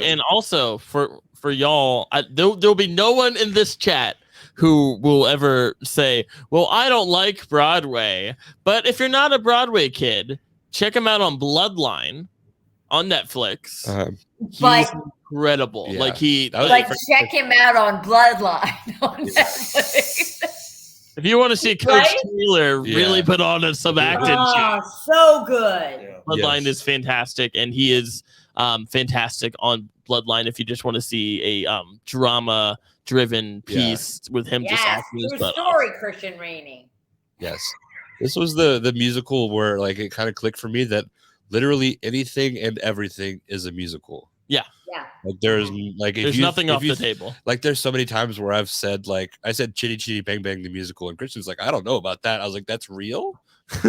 And also for y'all, there'll be no one in this chat who will ever say, well, I don't like Broadway. But if you're not a Broadway kid, check him out on Bloodline on Netflix. He's But- incredible. Yeah. Like That was Like, the check him out on Bloodline on Netflix. if you want to see Coach Right? Taylor Yeah. really put on some acting, Oh, so good. yeah. Bloodline Yes. is fantastic, and he is fantastic on Bloodline. If you just want to see a drama-driven piece with him just Yes, acting his true butt off. story, Christian Rainey. Yes. This was the musical where like it kind of clicked for me that literally anything and everything is a musical. Yeah. Like there's like if There's you, nothing if off you, the table. Like there's so many times where I've said I said Chitty Chitty Bang Bang the musical, and Christian's like, I don't know about that. I was like, that's real.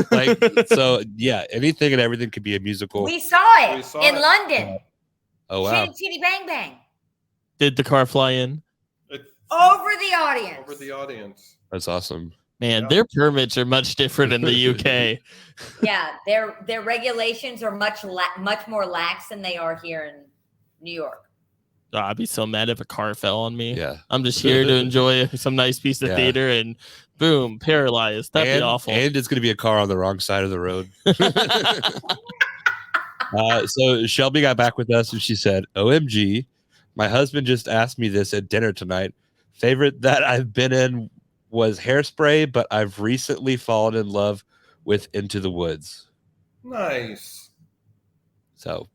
Like so yeah, anything and everything could be a musical. We saw it We saw in it. London. Oh wow. Chitty Chitty Bang Bang. Did the car fly in? It's Over the audience. over the audience. That's awesome. Man, Yeah. their permits are much different in the UK. Yeah, their regulations are much more lax than they are here in New York. Oh, I'd be so mad if a car fell on me. Yeah. I'm just here to enjoy some nice piece of Yeah. theater and boom, paralyzed. That'd be awful. And it's gonna be a car on the wrong side of the road. So Shelby got back with us and she said, OMG, my husband just asked me this at dinner tonight. Favorite that I've been in was Hairspray, but I've recently fallen in love with Into the Woods. Nice. So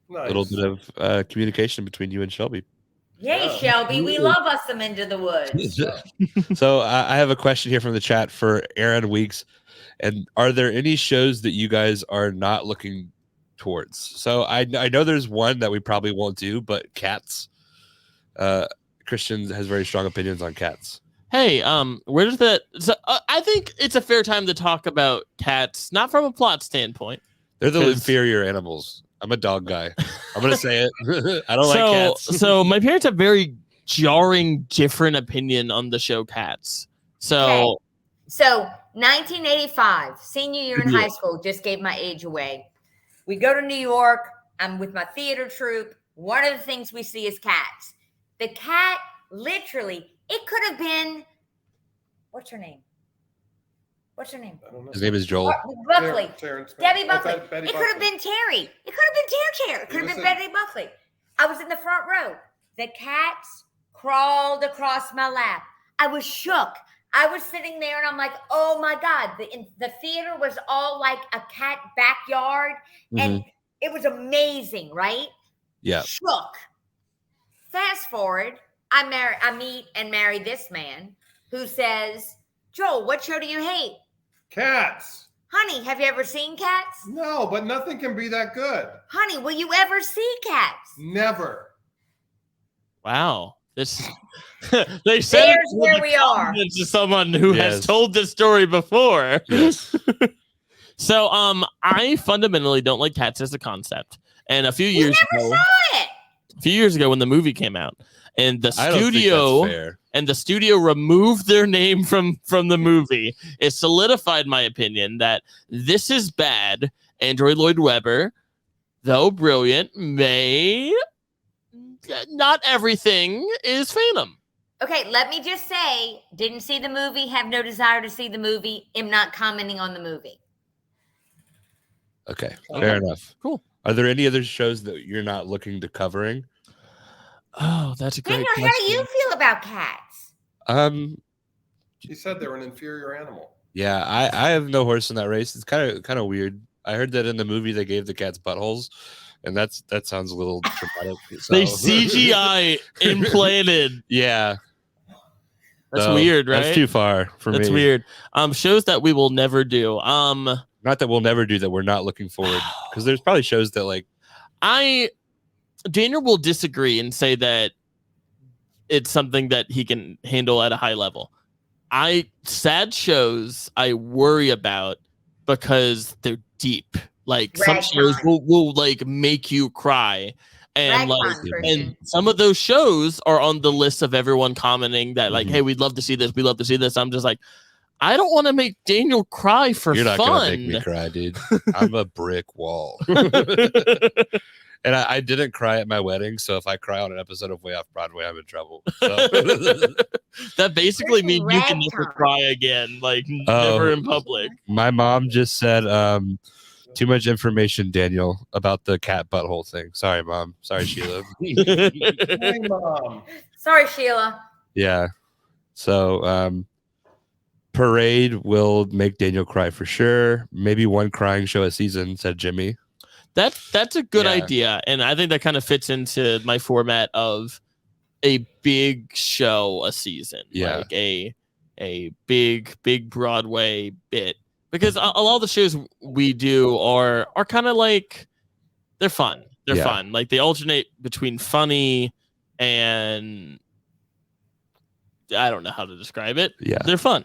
Nice. a little bit of communication between you and Shelby. Yay, Yeah. Shelby. We love us some Into the Woods. So I have a question here from the chat for Aaron Weeks. And are there any shows that you guys are not looking towards? So I know there's one that we probably won't do, but Cats. Christian has very strong opinions on Cats. Hey, where does that? So, I think it's a fair time to talk about Cats, not from a plot standpoint. They're the 'Cause- inferior animals. I'm a dog guy. I'm gonna say it. I don't like cats. So my parents have very jarring, different opinion on the show Cats. So Okay. So 1985, senior year in Yeah. high school, just gave my age away. We go to New York. I'm with my theater troupe. One of the things we see is cats. The cat, literally, it could have been, what's her name? What's her name? I don't know. His name is Joel. Buckley. Terrence Debbie Betty Buckley. Betty It could have Buckley. been Terry. It could have been Tear. It could have been Betty Buckley. I was in the front row. The cats crawled across my lap. I was shook. I was sitting there and I'm like, oh my God. The theater was all like a cat backyard. And it was amazing, right? Yeah. Shook. Fast forward, I meet and marry this man who says, Joel, what show do you hate? Cats. Honey, have you ever seen Cats? No, but nothing can be that good. Honey, will you ever see Cats? Never. wow, this they said There's it where with we are. confidence to someone who has Yes. told this story before. Yes. So I fundamentally don't like cats as a concept. And a few You years never ago, saw it. when the movie came out, and the I don't think studio that's fair. and the studio removed their name from the movie, it solidified my opinion that this is bad. Andrew Lloyd Webber, though brilliant, may not everything is Phantom. Okay, let me just say, didn't see the movie, have no desire to see the movie, am not commenting on the movie. Okay, fair enough. Cool. Are there any other shows that you're not looking to covering? Oh, that's a great Daniel, how question. do you feel about cats? She said they were an inferior animal. Yeah, I have no horse in that race. It's kind of weird. I heard that in the movie they gave the cats buttholes, and that sounds a little traumatic. So. They CGI implanted. Yeah, That's so weird, right? That's too far for me. That's weird. Shows that we will never do. Not that we'll never do that. We're not looking forward because there's probably shows that like Daniel will disagree and say that it's something that he can handle at a high level. Sad shows I worry about because they're deep. Like some Ragtime. shows will like make you cry. And Ragtime, like Christian. and some of those shows are on the list of everyone commenting that like, Mhm. hey, we'd love to see this. We love to see this. I'm just like, I don't want to make Daniel cry for you're not fun. gonna make me cry, dude. I'm a brick wall. And I didn't cry at my wedding, so if I cry on an episode of Way Off Broadway, I'm in trouble. So. That basically Freaking means you can never ragtime. cry again, like Oh. never in public. My mom just said too much information, Daniel, about the cat butthole thing. Sorry, Mom. Sorry, Sheila. Hey, Mom. Sorry, Sheila. Yeah. So Parade will make Daniel cry for sure. Maybe one crying show a season, said Jimmy. That's a good Yeah. idea, and I think that kind of fits into my format of a big show a season, Yeah. like a big Broadway bit, because a lot of the shows we do are kind of like they're fun. They're Yeah. fun. Like they alternate between funny and I don't know how to describe it. Yeah. They're fun.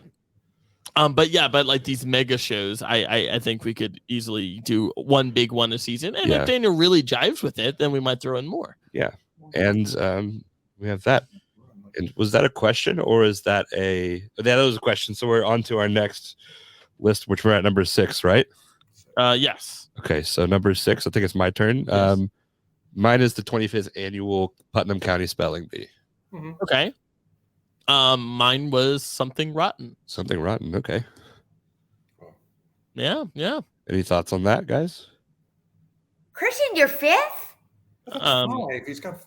But like these mega shows, I think we could easily do one big one a season. And Yeah. if Daniel really jives with it, then we might throw in more. And we have that. And was that a question or is that that was a question. So we're on to our next list, which we're at number 6, right? Yes. Okay, so number 6, I think it's my turn. Yes. Mine is the 25th annual Putnam County Spelling Bee. Okay. Mine was Something Rotten. Something rotten. Okay. Yeah. Any thoughts on that, guys? Christian, you're fifth? Five. He's got.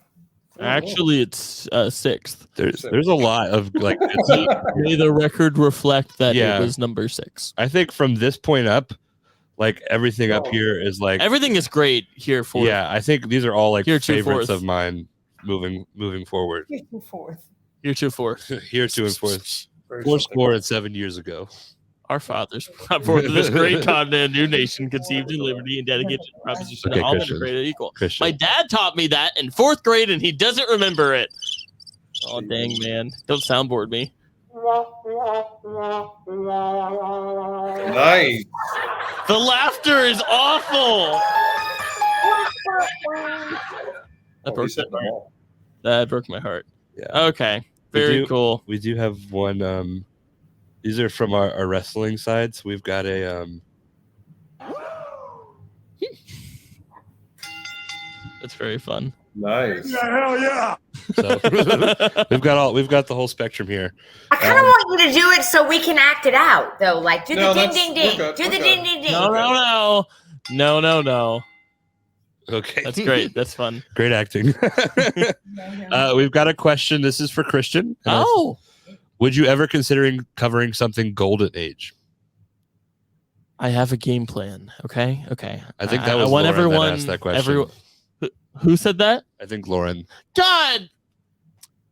Actually, it's 6th. There's a lot of like. May the record reflect that Yeah. it was number 6. I think from this point up, like everything up here is like. Everything is great here for Yeah, I think these are all like Here, two favorites fourth. of mine moving forward. You're 2-4. Here to and forth. Very Four something. score and 7 years ago. Our fathers brought forth this great continent, new nation, conceived in liberty and dedicated to the proposition Okay, that all men are Christian. created equal. Christian. My dad taught me that in 4th grade, and he doesn't remember it. Oh, dang, man. Don't soundboard me. Nice. The laughter is awful. That broke, Reset them all. that broke my heart. Yeah. Okay. Very cool. We do have one. These are from our wrestling side. So we've got a. That's very fun. Nice. Hell yeah! So we've got the whole spectrum here. I kind of want you to do it so we can act it out, though. Like, do No, the ding, that's- ding, we're ding. good, Do we're the good. ding, ding, ding. No. Okay. That's great. That's fun. Great acting. We've got a question. This is for Christian. Oh, Would you ever considering covering something golden age? I have a game plan. Okay. I think that was I want Lauren everyone. that asked that question. Who said that? I think Lauren. God.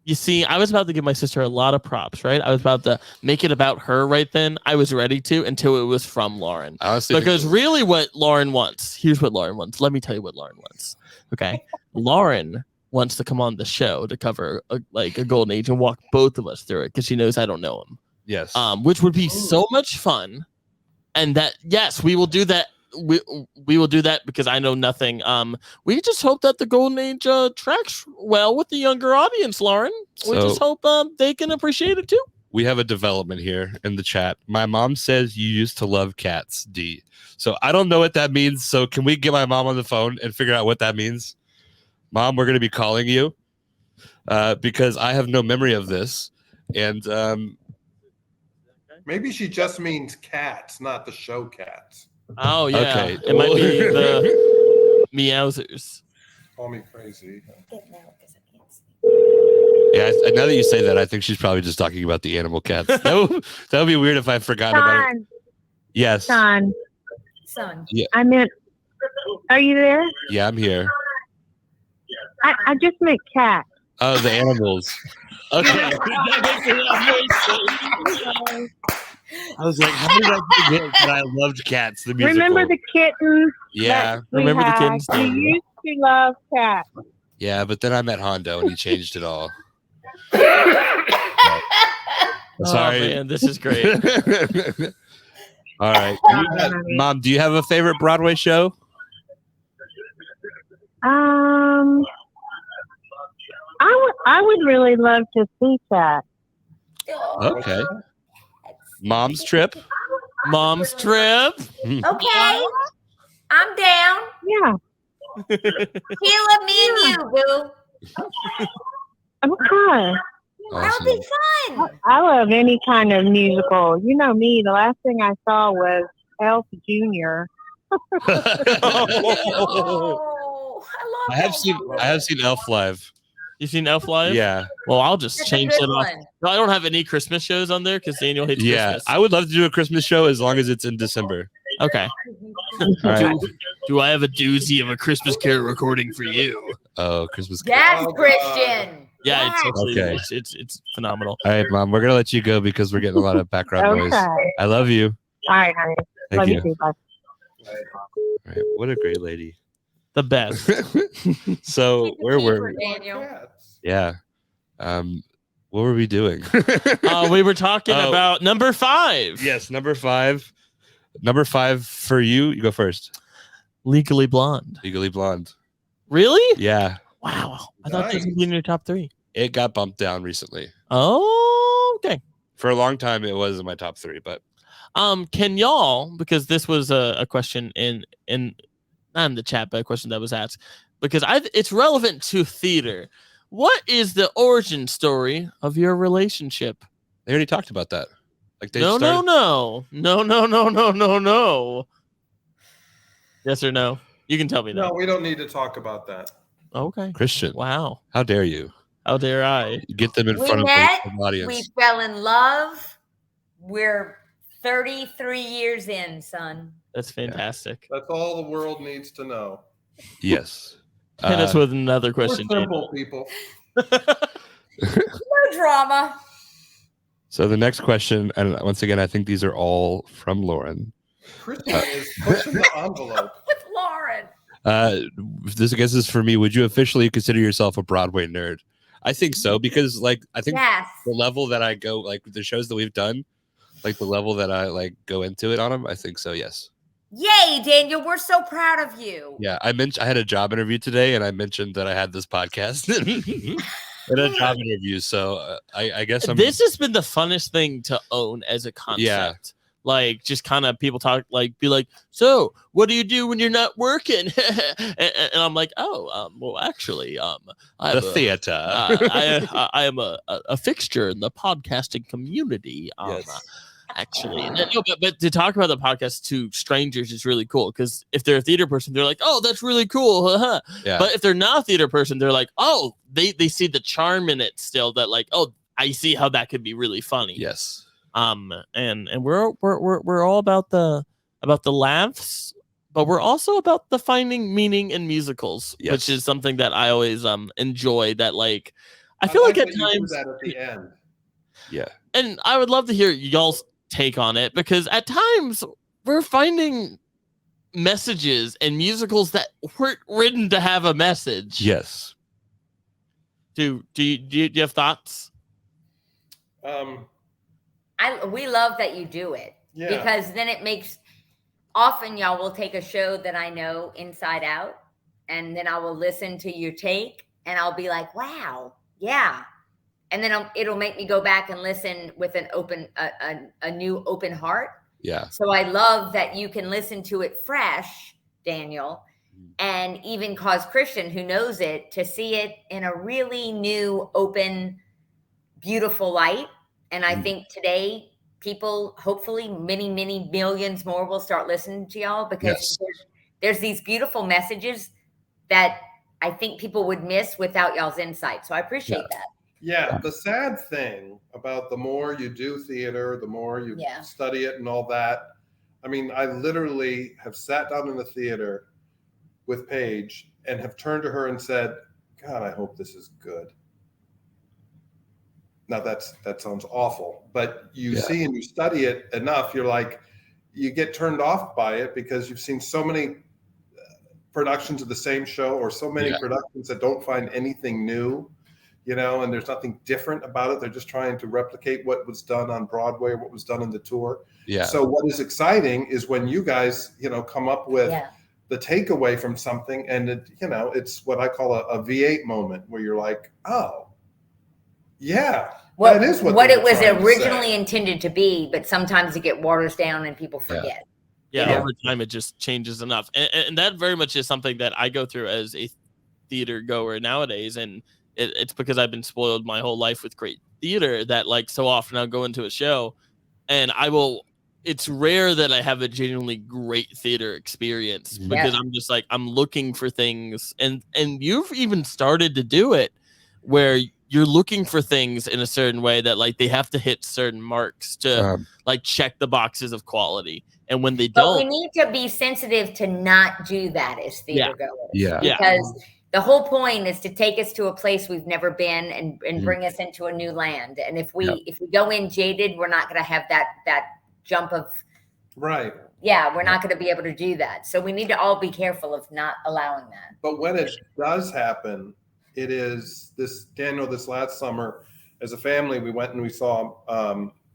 You see, I was about to give my sister a lot of props, right? I was about to make it about her right then. I was ready to until it was from Lauren. I honestly Because really what Lauren wants, here's what Lauren wants. Let me tell you what Lauren wants. Okay. Lauren wants to come on the show to cover a golden age and walk both of us through it because she knows I don't know him. yes. Which would be so much fun. And that, yes, we will do that. We will do that because I know nothing. We just hope that the golden age tracks well with the younger audience, Lauren. We So- just hope they can appreciate it too. We have a development here in the chat. My mom says you used to love cats, D. So I don't know what that means. So can we get my mom on the phone and figure out what that means? Mom, we're going to be calling you because I have no memory of this. And Maybe she just means cats, not the show Cats. Oh yeah, Okay. it might be the meowsers. Call me crazy. yeah, now that you say that, I think she's probably just talking about the animal cats. That would be weird if I forgot about it. Son, Yes. son. Son. I meant, are you there? Yeah, I'm here. I just meant cat. Oh, the animals. Okay. I was like, how did I forget that I loved cats? The musical. Remember the kittens? Yeah, that we Remember the had? kittens? You used to love cats. yeah, but then I met Hondo and he changed it all. Sorry. Oh, man, this is great. All right. Mom, do you have a favorite Broadway show? I would really love to see that. Okay. Mom's Trip. Mom's trip. Okay. I'm down. Yeah. Sheila, me and you, boo. Okay. That'll be fun. I love any kind of musical. You know me. The last thing I saw was Elf Jr. Oh, I love I have seen Elf live. You seen Elf Live? Yeah. Well, I'll just That's a change good it off. one. No, I don't have any Christmas shows on there because Daniel hates Yeah. Christmas. I would love to do a Christmas show as long as it's in December. Okay. All right. Do I have a doozy of a Christmas Carol recording for you? Oh, Christmas. Yes, Oh, Christian. Yeah, it's Yes. actually Okay. it's phenomenal. All right, Mom, we're going to let you go because we're getting a lot of background noise. Okay. I love you. All right, honey. Thank Love you. you too. Bye. All right. What a great lady. The best. So where were we? Daniel? Cats. Yeah. What were we doing? We were talking Oh. about number 5. Yes, number 5. Number 5 for you. You go first. Legally Blonde. Legally Blonde. Really? Yeah. Wow. I thought this was Nice. gonna be in your top 3. It got bumped down recently. Oh, okay. For a long time, it was in my top 3, but Can y'all, because this was a question in not in the chat, but a question that was asked, because it's relevant to theater. What is the origin story of your relationship? they already talked about that. Like they No. Yes or no? You can tell me No, that. we don't need to talk about that. Okay. Christian, Wow. how dare you? How dare I? Get them in We front of met, the audience. We fell in love. We're 33 years in, son. That's fantastic. That's all the world needs to know. Yes. Hit us with another We're question. simple people. No drama. So the next question, and once again, I think these are all from Lauren. Christian is pushing the envelope. With Lauren. This, I guess, is for me. Would you officially consider yourself a Broadway nerd? I think so, because like I think Yes. the level that I go, like the shows that we've done, like the level that I like go into it on them, I think so. Yes. Yay, Daniel. We're so proud of you. Yeah, I had a job interview today, and I mentioned that I had this podcast and a job interview. So I guess This has been the funnest thing to own as a concept. Yeah. Like, just kind of people talk, like, be like, so what do you do when you're not working? and I'm like, well, actually, I the have theater. I am a fixture in the podcasting community. Yes. Actually, no, but to talk about the podcast to strangers is really cool, because if they're a theater person, they're like, oh, that's really cool. Yeah. But if they're not a theater person, they're like, oh, they see the charm in it still, that like, oh, I see how that could be really funny. Yes. And we're all about the laughs, but we're also about the finding meaning in musicals, Yes. which is something that I always enjoy. That like, I feel like at that you do times that at the end. Yeah. and I would love to hear y'all's take on it, because at times we're finding messages in musicals that weren't written to have a message. Yes. Do you have thoughts? We love that you do it. Yeah. Because then it makes, often y'all will take a show that I know inside out, and then I will listen to your take, and I'll be like, wow, yeah. And then it'll make me go back and listen with an open, a new open heart. Yeah. So I love that you can listen to it fresh, Daniel, and even cause Christian, who knows it, to see it in a really new, open, beautiful light. And I think today people, hopefully many, many millions more, will start listening to y'all, because there's these beautiful messages that I think people would miss without y'all's insight. So I appreciate that. Yeah, the sad thing about the more you do theater, the more you study it and all that. I mean, I literally have sat down in the theater with Paige and have turned to her and said, God, I hope this is good. Now that sounds awful, but you see and you study it enough, you're like, you get turned off by it because you've seen so many productions of the same show, or so many productions that don't find anything new. And there's nothing different about it. They're just trying to replicate what was done on Broadway or what was done in the tour. Yeah. So what is exciting is when you guys, come up with the takeaway from something, and it's what I call a V8 moment, where you're like, oh, yeah, that is what it was originally intended to be. But sometimes it get waters down and people forget. Yeah, over time it just changes enough, and that very much is something that I go through as a theater goer nowadays, and it's because I've been spoiled my whole life with great theater, that like so often I'll go into a show and it's rare that I have a genuinely great theater experience, because I'm just like, I'm looking for things, and you've even started to do it where you're looking for things in a certain way that like they have to hit certain marks to like check the boxes of quality. And when they don't, we need to be sensitive to not do that as theater goers. Yeah. Because the whole point is to take us to a place we've never been, and bring us into a new land. And if we go in jaded, we're not going to have that jump of right. Yeah, we're not going to be able to do that. So we need to all be careful of not allowing that. But when it does happen, it is this last summer, as a family, we went and we saw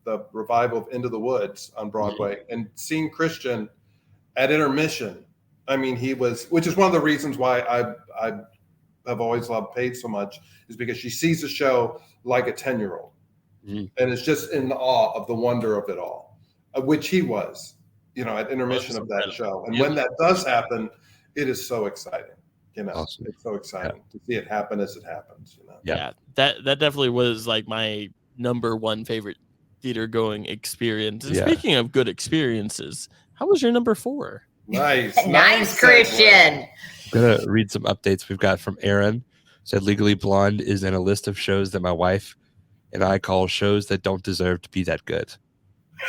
the revival of Into the Woods on Broadway, and seeing Christian at intermission. I mean, which is one of the reasons why I have always loved Paige so much, is because she sees the show like a 10-year-old, and is just in awe of the wonder of it all, which he was, at intermission of that show. And when that does happen, it is so exciting. Awesome. It's so exciting to see it happen as it happens. Yeah, that definitely was like my number one favorite theater going experience. And speaking of good experiences, how was your number 4? Nice, Christian. I'm gonna read some updates we've got from Aaron. Said Legally Blonde is in a list of shows that my wife and I call shows that don't deserve to be that good.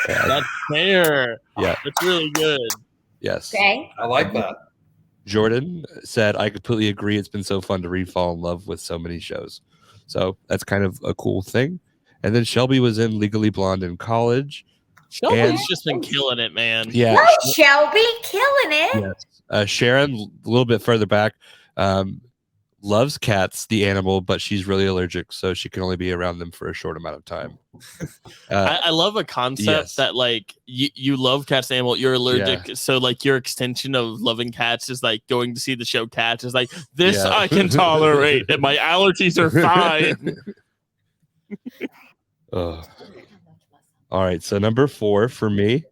That's fair. Yeah, that's really good. Yes. Okay. I like that. Jordan said, I completely agree. It's been so fun to fall in love with so many shows. So that's kind of a cool thing. And then Shelby was in Legally Blonde in college. Shelby's just been killing it, man. Yeah. Go, Shelby, killing it. Yes. Sharon, a little bit further back, loves cats, the animal, but she's really allergic, so she can only be around them for a short amount of time. I love a concept that like you love cats, the animal, you're allergic, so like your extension of loving cats is like going to see the show Cats is like this I can tolerate and my allergies are fine. All right, so number 4 for me,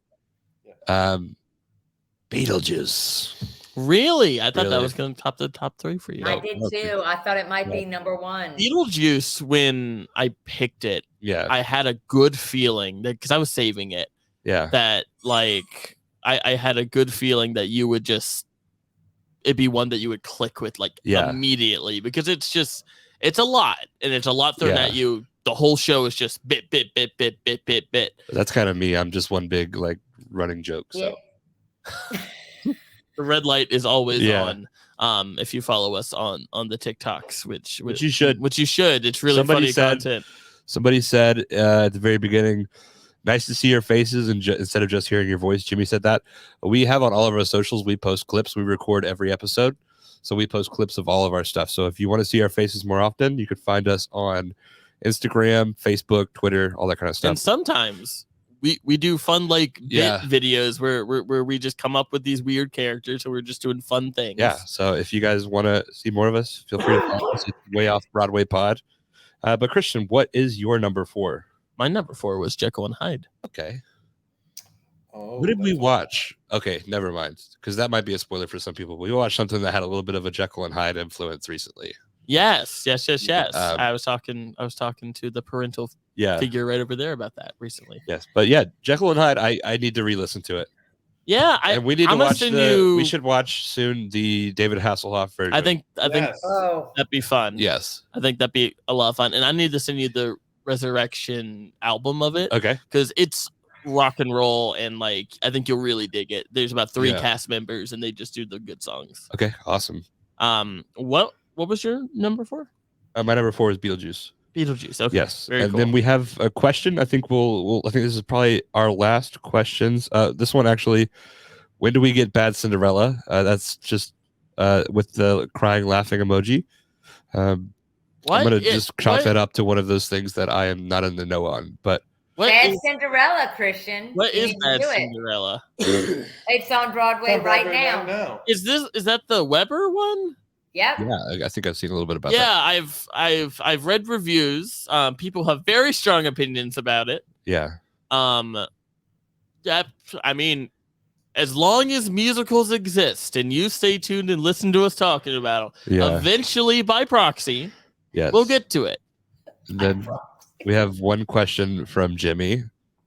Beetlejuice. Really? I thought that was going to top the top 3 for you. I did too. I thought it might be number 1. Beetlejuice, when I picked it, I had a good feeling that because I was saving it. Yeah. That like I had a good feeling that you would it'd be one that you would click with like immediately because it's a lot and it's a lot thrown at you. The whole show is just bit. That's kind of me. I'm just one big like running joke. So the red light is always on. If you follow us on the TikToks, which you should. It's really funny content. Somebody said at the very beginning, nice to see your faces and instead of just hearing your voice. Jimmy said that. We have on all of our socials, we post clips. We record every episode. So we post clips of all of our stuff. So if you want to see our faces more often, you could find us on Instagram, Facebook, Twitter, all that kind of stuff. And sometimes we do fun like bit videos where we just come up with these weird characters, so we're just doing fun things. Yeah. So if you guys want to see more of us, feel free to follow us. It's Way Off Broadway Pod. But Christian, what is your number 4? My number 4 was Jekyll and Hyde. Okay. What did we watch? Okay, never mind, because that might be a spoiler for some people. We watched something that had a little bit of a Jekyll and Hyde influence recently. Yes. I was talking to the parental figure right over there about that recently. Yes, but yeah, Jekyll and Hyde. I need to re-listen to it. Yeah, and we need to watch we should watch soon the David Hasselhoff version. I think that'd be fun. Yes, I think that'd be a lot of fun, and I need to send you the Resurrection album of it. Okay, because it's rock and roll, and like I think you'll really dig it. There's about 3 cast members, and they just do the good songs. Okay, awesome. What was your number 4? My number 4 is Beetlejuice. Beetlejuice. Okay. Yes, very and cool. then we have a question. I think I think this is probably our last questions. This one actually. When do we get Bad Cinderella? That's just with the crying, laughing emoji. I'm gonna just chalk that up to one of those things that I am not in the know on. But Bad Cinderella, Christian. What is Bad Cinderella? It's on Broadway right now. Is that the Weber one? Yep. Yeah, I think I've seen a little bit about that. Yeah, I've read reviews. People have very strong opinions about it. Yeah. Yeah, I mean, as long as musicals exist and you stay tuned and listen to us talking about them, eventually by proxy, we'll get to it. And then we have one question from Jimmy.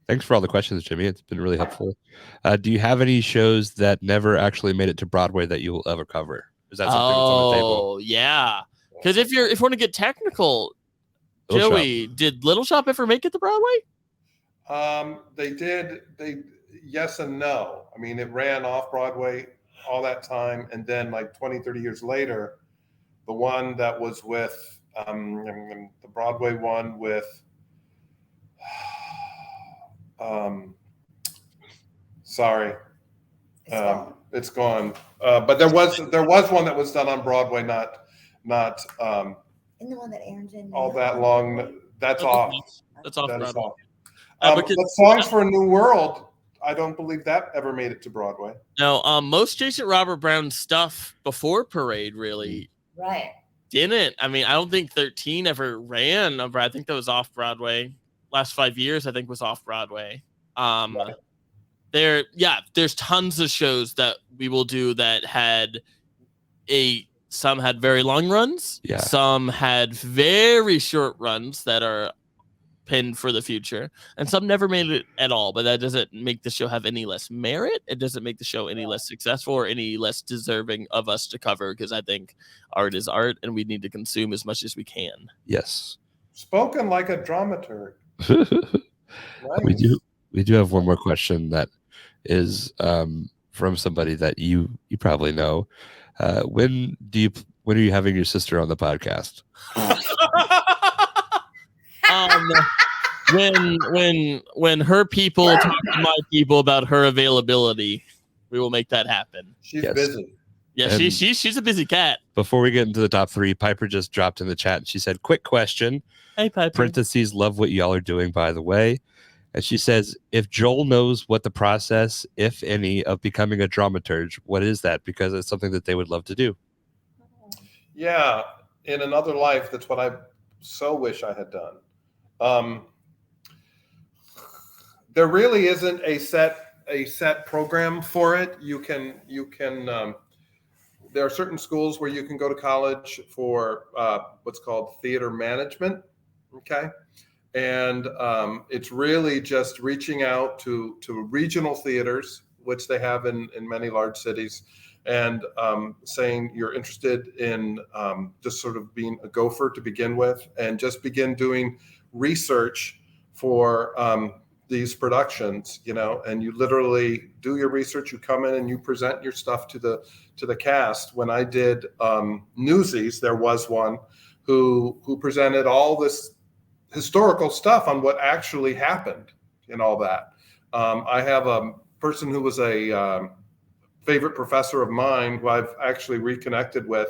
Thanks for all the questions, Jimmy. It's been really helpful. Do you have any shows that never actually made it to Broadway that you will ever cover? Is that something that's on the table? Oh, yeah. Because if you want to get technical, Joey, did Little Shop ever make it to Broadway? They did. Yes and no. I mean, it ran off Broadway all that time, and then like 20, 30 years later, the one that was with the Broadway one with it's gone. But there was one that was done on Broadway, not in the one that Aaron's in all that long. That's off. That's off Broadway. Off. But Songs for a New World, I don't believe that ever made it to Broadway. No, most Jason Robert Brown stuff before Parade really didn't. I mean, I don't think 13 ever ran. I think that was off Broadway. Last 5 years, I think, was off Broadway. There's tons of shows that we will do that had some had very long runs. Yeah. Some had very short runs that are pinned for the future, and some never made it at all. But that doesn't make the show have any less merit. It doesn't make the show any less successful or any less deserving of us to cover, because I think art is art, and we need to consume as much as we can. Yes. Spoken like a dramaturg. We do have one more question that is from somebody that you probably know. When are you having your sister on the podcast? When her people talk to my people about her availability, we will make that happen. She's busy. Yeah, And she's a busy cat. Before we get into the top 3, Piper just dropped in the chat and she said, quick question. Hey, Piper. Parentheses, love what y'all are doing, by the way. And she says, if Joel knows what the process, if any, of becoming a dramaturge, what is that? Because it's something that they would love to do. Yeah, in another life, that's what I so wish I had done. There really isn't a set program for it. You can. There are certain schools where you can go to college for what's called theater management. Okay. And it's really just reaching out to regional theaters, which they have in many large cities, and saying you're interested in just sort of being a gopher to begin with, and just begin doing research for these productions, and you literally do your research. You come in and you present your stuff to the cast. When I did Newsies, there was one who presented all this historical stuff on what actually happened and all that. I have a person who was a favorite professor of mine who I've actually reconnected with,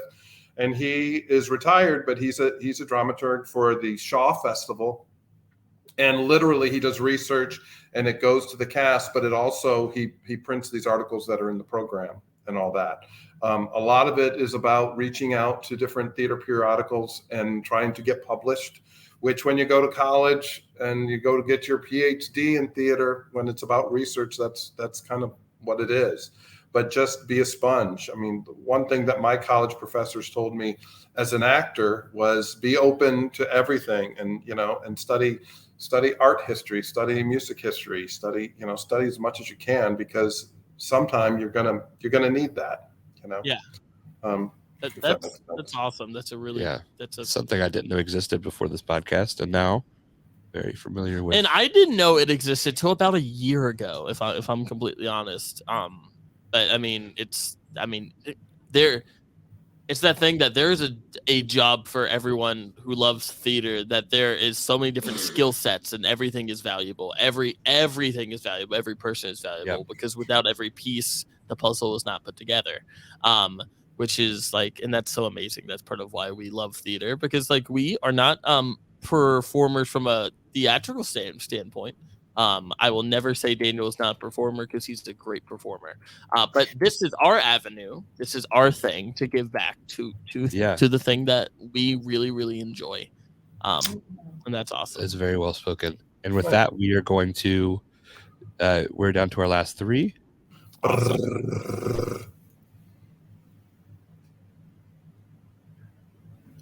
and he is retired, but he's a dramaturg for the Shaw Festival. And literally he does research and it goes to the cast, but it also, he prints these articles that are in the program and all that. A lot of it is about reaching out to different theater periodicals and trying to get published, which when you go to college and you go to get your PhD in theater, when it's about research, that's kind of what it is. But just be a sponge. I mean, one thing that my college professors told me as an actor was be open to everything, and and study art history, study music history, study as much as you can, because sometime you're gonna need that. Yeah. That's awesome. That's a really something I didn't know existed before this podcast, and now very familiar with. And I didn't know it existed till about a year ago, if I'm completely honest. But I mean, it's that thing that there is a job for everyone who loves theater, that there is so many different skill sets and everything is valuable. Everything is valuable. Every person is valuable, because without every piece, the puzzle is not put together. Which is and that's so amazing. That's part of why we love theater, because we are not performers from a theatrical standpoint. I will never say Daniel is not a performer, because he's a great performer. But this is our avenue. This is our thing to give back to the thing that we really, really enjoy. And that's awesome. It's very well spoken. And with that, we are going to we're down to our last 3.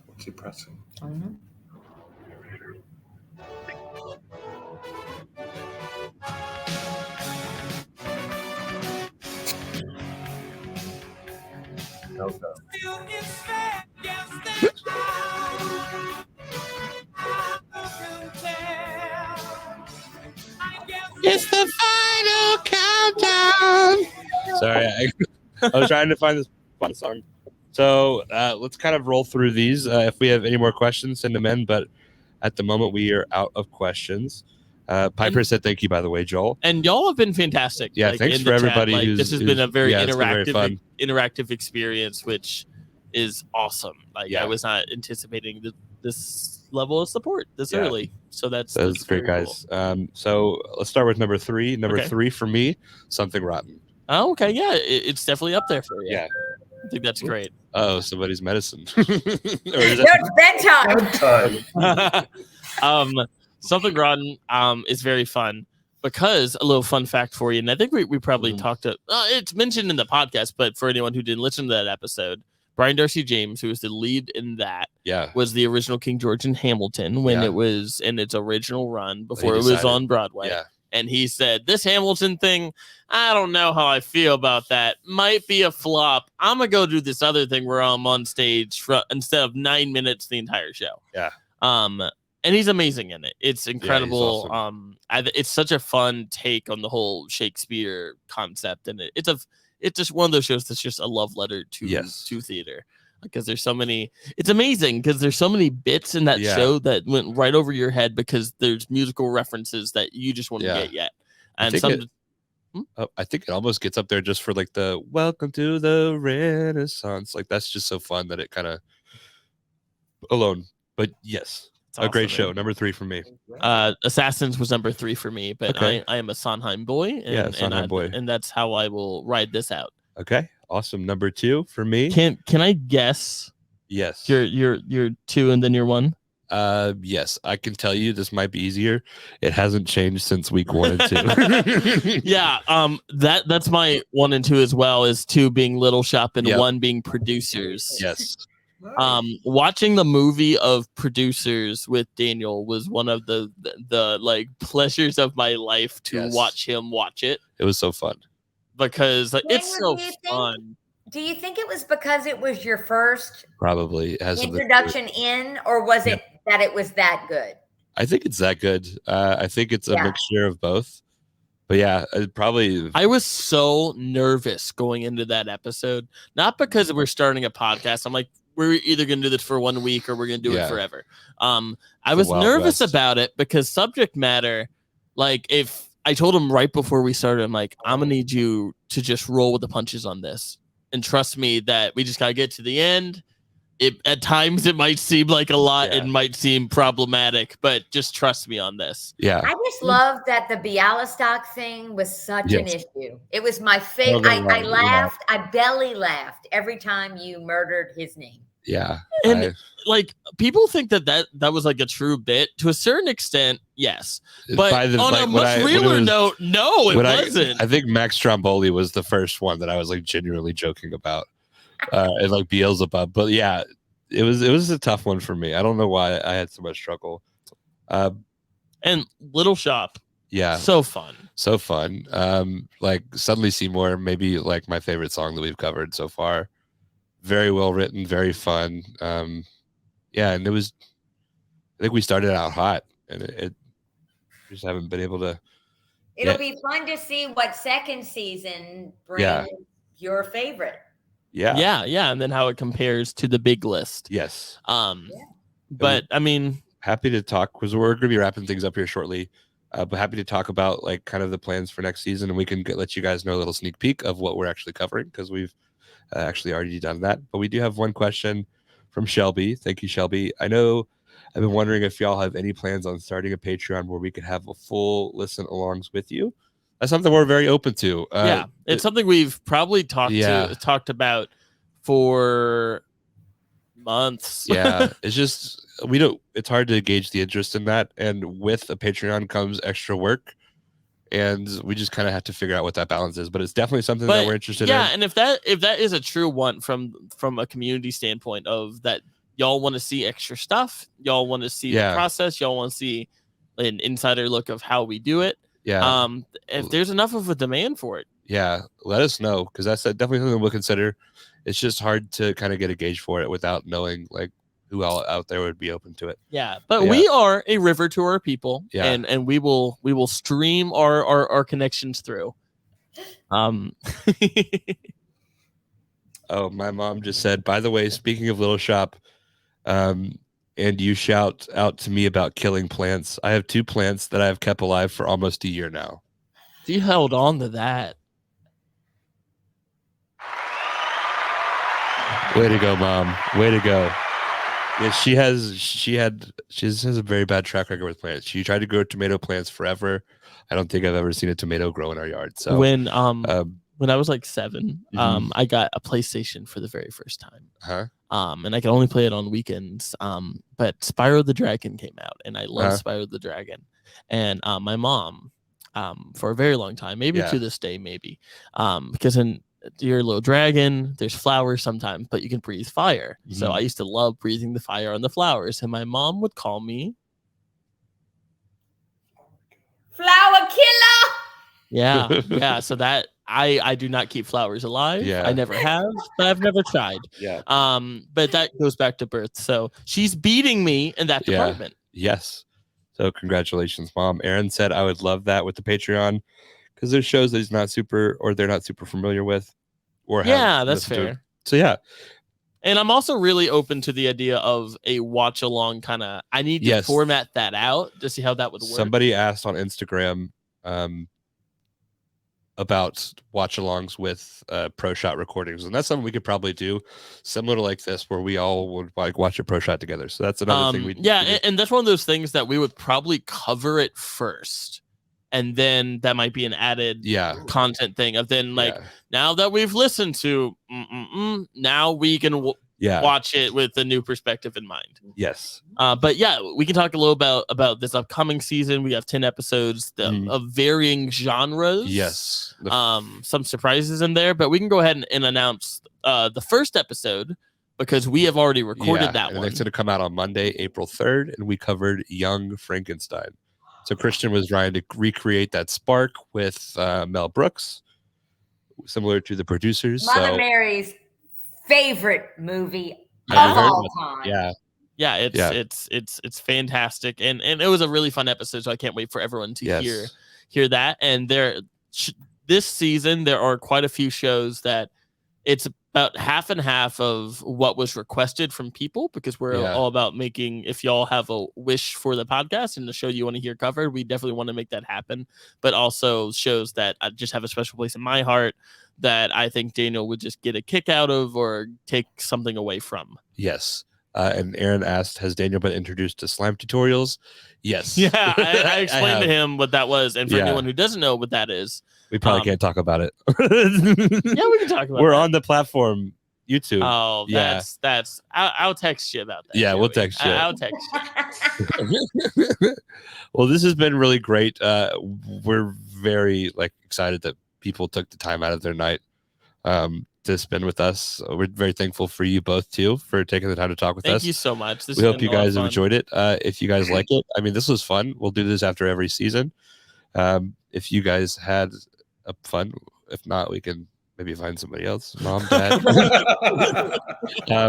What's he pressing? I don't know. It's the final countdown. Sorry, I was trying to find this fun song. So let's kind of roll through these. If we have any more questions, send them in. But at the moment, we are out of questions. Piper said thank you, by the way, Joel. And y'all have been fantastic. Yeah, thanks for everybody. This has been a very interactive experience, which is awesome. I was not anticipating this level of support this early. So that's great, guys. Cool. So let's start with number 3. Number 3 for me, Something Rotten. Oh, okay. Yeah, it's definitely up there for you. Yeah. I think that's great. Oh, somebody's medicine. It's bedtime. Something Rotten is very fun, because a little fun fact for you, and I think we probably talked to it's mentioned in the podcast, but for anyone who didn't listen to that episode, Brian Darcy James, who was the lead in that, was the original King George in Hamilton when it was in its original run before it was on Broadway. Yeah. And he said, this Hamilton thing, I don't know how I feel about that. Might be a flop. I'm going to go do this other thing where I'm on stage instead of 9 minutes the entire show. Yeah. And he's amazing in it. It's incredible. Awesome. It's such a fun take on the whole Shakespeare concept. And it's it's just one of those shows that's just a love letter to theater, because there's so many. It's amazing because there's so many bits in that show that went right over your head because there's musical references that you just wouldn't get yet. And I think it almost gets up there just for like the "Welcome to the Renaissance." Like that's just so fun that it kind of alone. But yes, a great show. Number 3 for me. Assassins was number 3 for me, but I am a Sondheim boy, and Sondheim boy, and that's how I will ride this out. Okay, awesome. Number 2 for me. Can I guess? Yes. You're 2 and then you're 1. Yes, I can tell you this might be easier. It hasn't changed since week 1 and 2. Yeah. That's my 1 and 2 as well, is 2 being Little Shop and 1 being Producers. Yes. Watching the movie of Producers with Daniel was one of the like pleasures of my life to watch him watch it. It was so fun because it's so fun. Do you think it was because it was your first probably has introduction in, or was it that it was that good? I think it's that good. I think it's a mixture of both. But yeah, probably. I was so nervous going into that episode, not because we're starting a podcast. I'm like, we're either going to do this for 1 week or we're going to do it forever. I was nervous about it because subject matter, like if I told him right before we started, I'm like, I'm going to need you to just roll with the punches on this. And trust me that we just got to get to the end. At times it might seem like a lot. It might seem problematic, but just trust me on this. Yeah. I just love that the Bialystok thing was such an issue. It was my favorite. I laughed. I belly laughed every time you murdered his name. Yeah. And like people think that was like a true bit to a certain extent. Yes. But on a much realer note, no, it wasn't. I think Max Stromboli was the first one that I was like genuinely joking about. And like Beelzebub. But yeah, it was a tough one for me. I don't know why I had so much struggle. And Little Shop. Yeah. So fun. So fun. Like Suddenly Seymour, maybe like my favorite song that we've covered so far. Very well written, very fun. Yeah, and I think we started out hot, and it just haven't been able to. It'll be fun to see what second season brings your favorite. Yeah, and then how it compares to the big list. Yes. But I mean, happy to talk because we're going to be wrapping things up here shortly. But happy to talk about like kind of the plans for next season, and we can let you guys know a little sneak peek of what we're actually covering because we've actually already done that. But we do have one question from Shelby. Thank you, Shelby. I know I've been wondering if y'all have any plans on starting a Patreon where we could have a full listen alongs with you. That's something we're very open to. It's something we've probably talked about for months. Yeah, it's just it's hard to gauge the interest in that, and with a Patreon comes extra work. And we just kind of have to figure out what that balance is, but it's definitely something that we're interested in. Yeah, and if that is a true one from a community standpoint of that, y'all want to see extra stuff, y'all want to see the process, y'all want to see an insider look of how we do it. Yeah. If there's enough of a demand for it. Yeah, let us know because that's definitely something we'll consider. It's just hard to kind of get a gauge for it without knowing like who all out there would be open to it. Yeah, but we are a river to our people, and we will stream our connections through. Oh, my mom just said, by the way, speaking of Little Shop, and you shout out to me about killing plants. I have 2 plants that I've kept alive for almost a year now. You held on to that. Way to go, Mom. Way to go. Yeah, she has a very bad track record with plants. She tried to grow tomato plants forever. I don't think I've ever seen a tomato grow in our yard. So when I was like 7, I got a PlayStation for the very first time. And I could only play it on weekends. But Spyro the Dragon came out, and I love Spyro the Dragon. And my mom, for a very long time, maybe to this day, because in you're a little dragon, there's flowers sometimes, but you can breathe fire. So I used to love breathing the fire on the flowers, and my mom would call me Flower Killer. Yeah. So that I do not keep flowers alive. I never have, but I've never tried. But that goes back to birth. So she's beating me in that department. Yes. So congratulations, Mom. Aaron said I would love that with the Patreon because there's shows that they're not super familiar with. or have Yeah, that's listened to it. fair. So yeah, And I'm also really open to the idea of a watch along kind of. I need to Yes. format that out to see how that would work. somebody asked on Instagram about watch-alongs with pro shot recordings, and that's something we could probably do, similar to like this, where we all would like watch a pro shot together. So that's another thing we and that's one of those things that we would probably cover it first, and then that might be an added content thing of then like now that we've listened to now we can watch it with a new perspective in mind. Yes. But yeah, we can talk a little about this upcoming season. We have 10 episodes of varying genres. Yes. Some surprises in there, but we can go ahead and announce the first episode because we have already recorded that one. It's going to come out on Monday, April 3rd, and we covered Young Frankenstein. So Christian was trying to recreate that spark with Mel Brooks, similar to The Producers. Mother Mary's favorite movie of all time. Yeah, it's fantastic, and it was a really fun episode. So I can't wait for everyone to hear that. And this season there are quite a few shows that it's about half and half of what was requested from people, because we're all about making, if y'all have a wish for the podcast and the show you want to hear covered, we definitely want to make that happen. But also shows that I just have a special place in my heart that I think Daniel would just get a kick out of or take something away from. Yes. And Aaron asked, has Daniel been introduced to slime tutorials? Yes. Yeah, I explained to him what that was. And for anyone who doesn't know what that is, we probably can't talk about it. Yeah, we can talk about it. We're on the platform, YouTube. Oh, that's I'll text you about that. Yeah, we'll text you. I'll text you. Well, this has been really great. We're very excited that people took the time out of their night to spend with us. We're very thankful for you both too for taking the time to talk with us. Thank you so much. We hope you guys have enjoyed it. If you guys like it, I mean, this was fun. We'll do this after every season. If you guys had fun, if not, we can maybe find somebody else, mom, dad.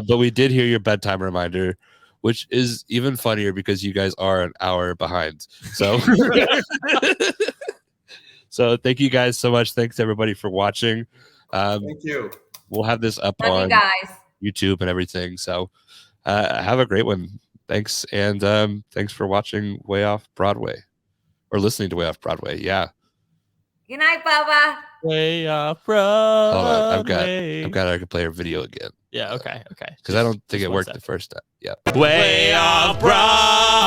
But we did hear your bedtime reminder, which is even funnier because you guys are an hour behind. So so thank you guys so much. Thanks everybody for watching. Thank you. We'll have this up on YouTube and everything. So have a great one. Thanks. And thanks for watching Way Off Broadway or listening to Way Off Broadway. Yeah. Good night, Bubba. Way Off Broadway. Hold on. I've got to play our video again. Yeah. Okay. Because I don't think it worked the first time. Yeah. Way Off Broadway.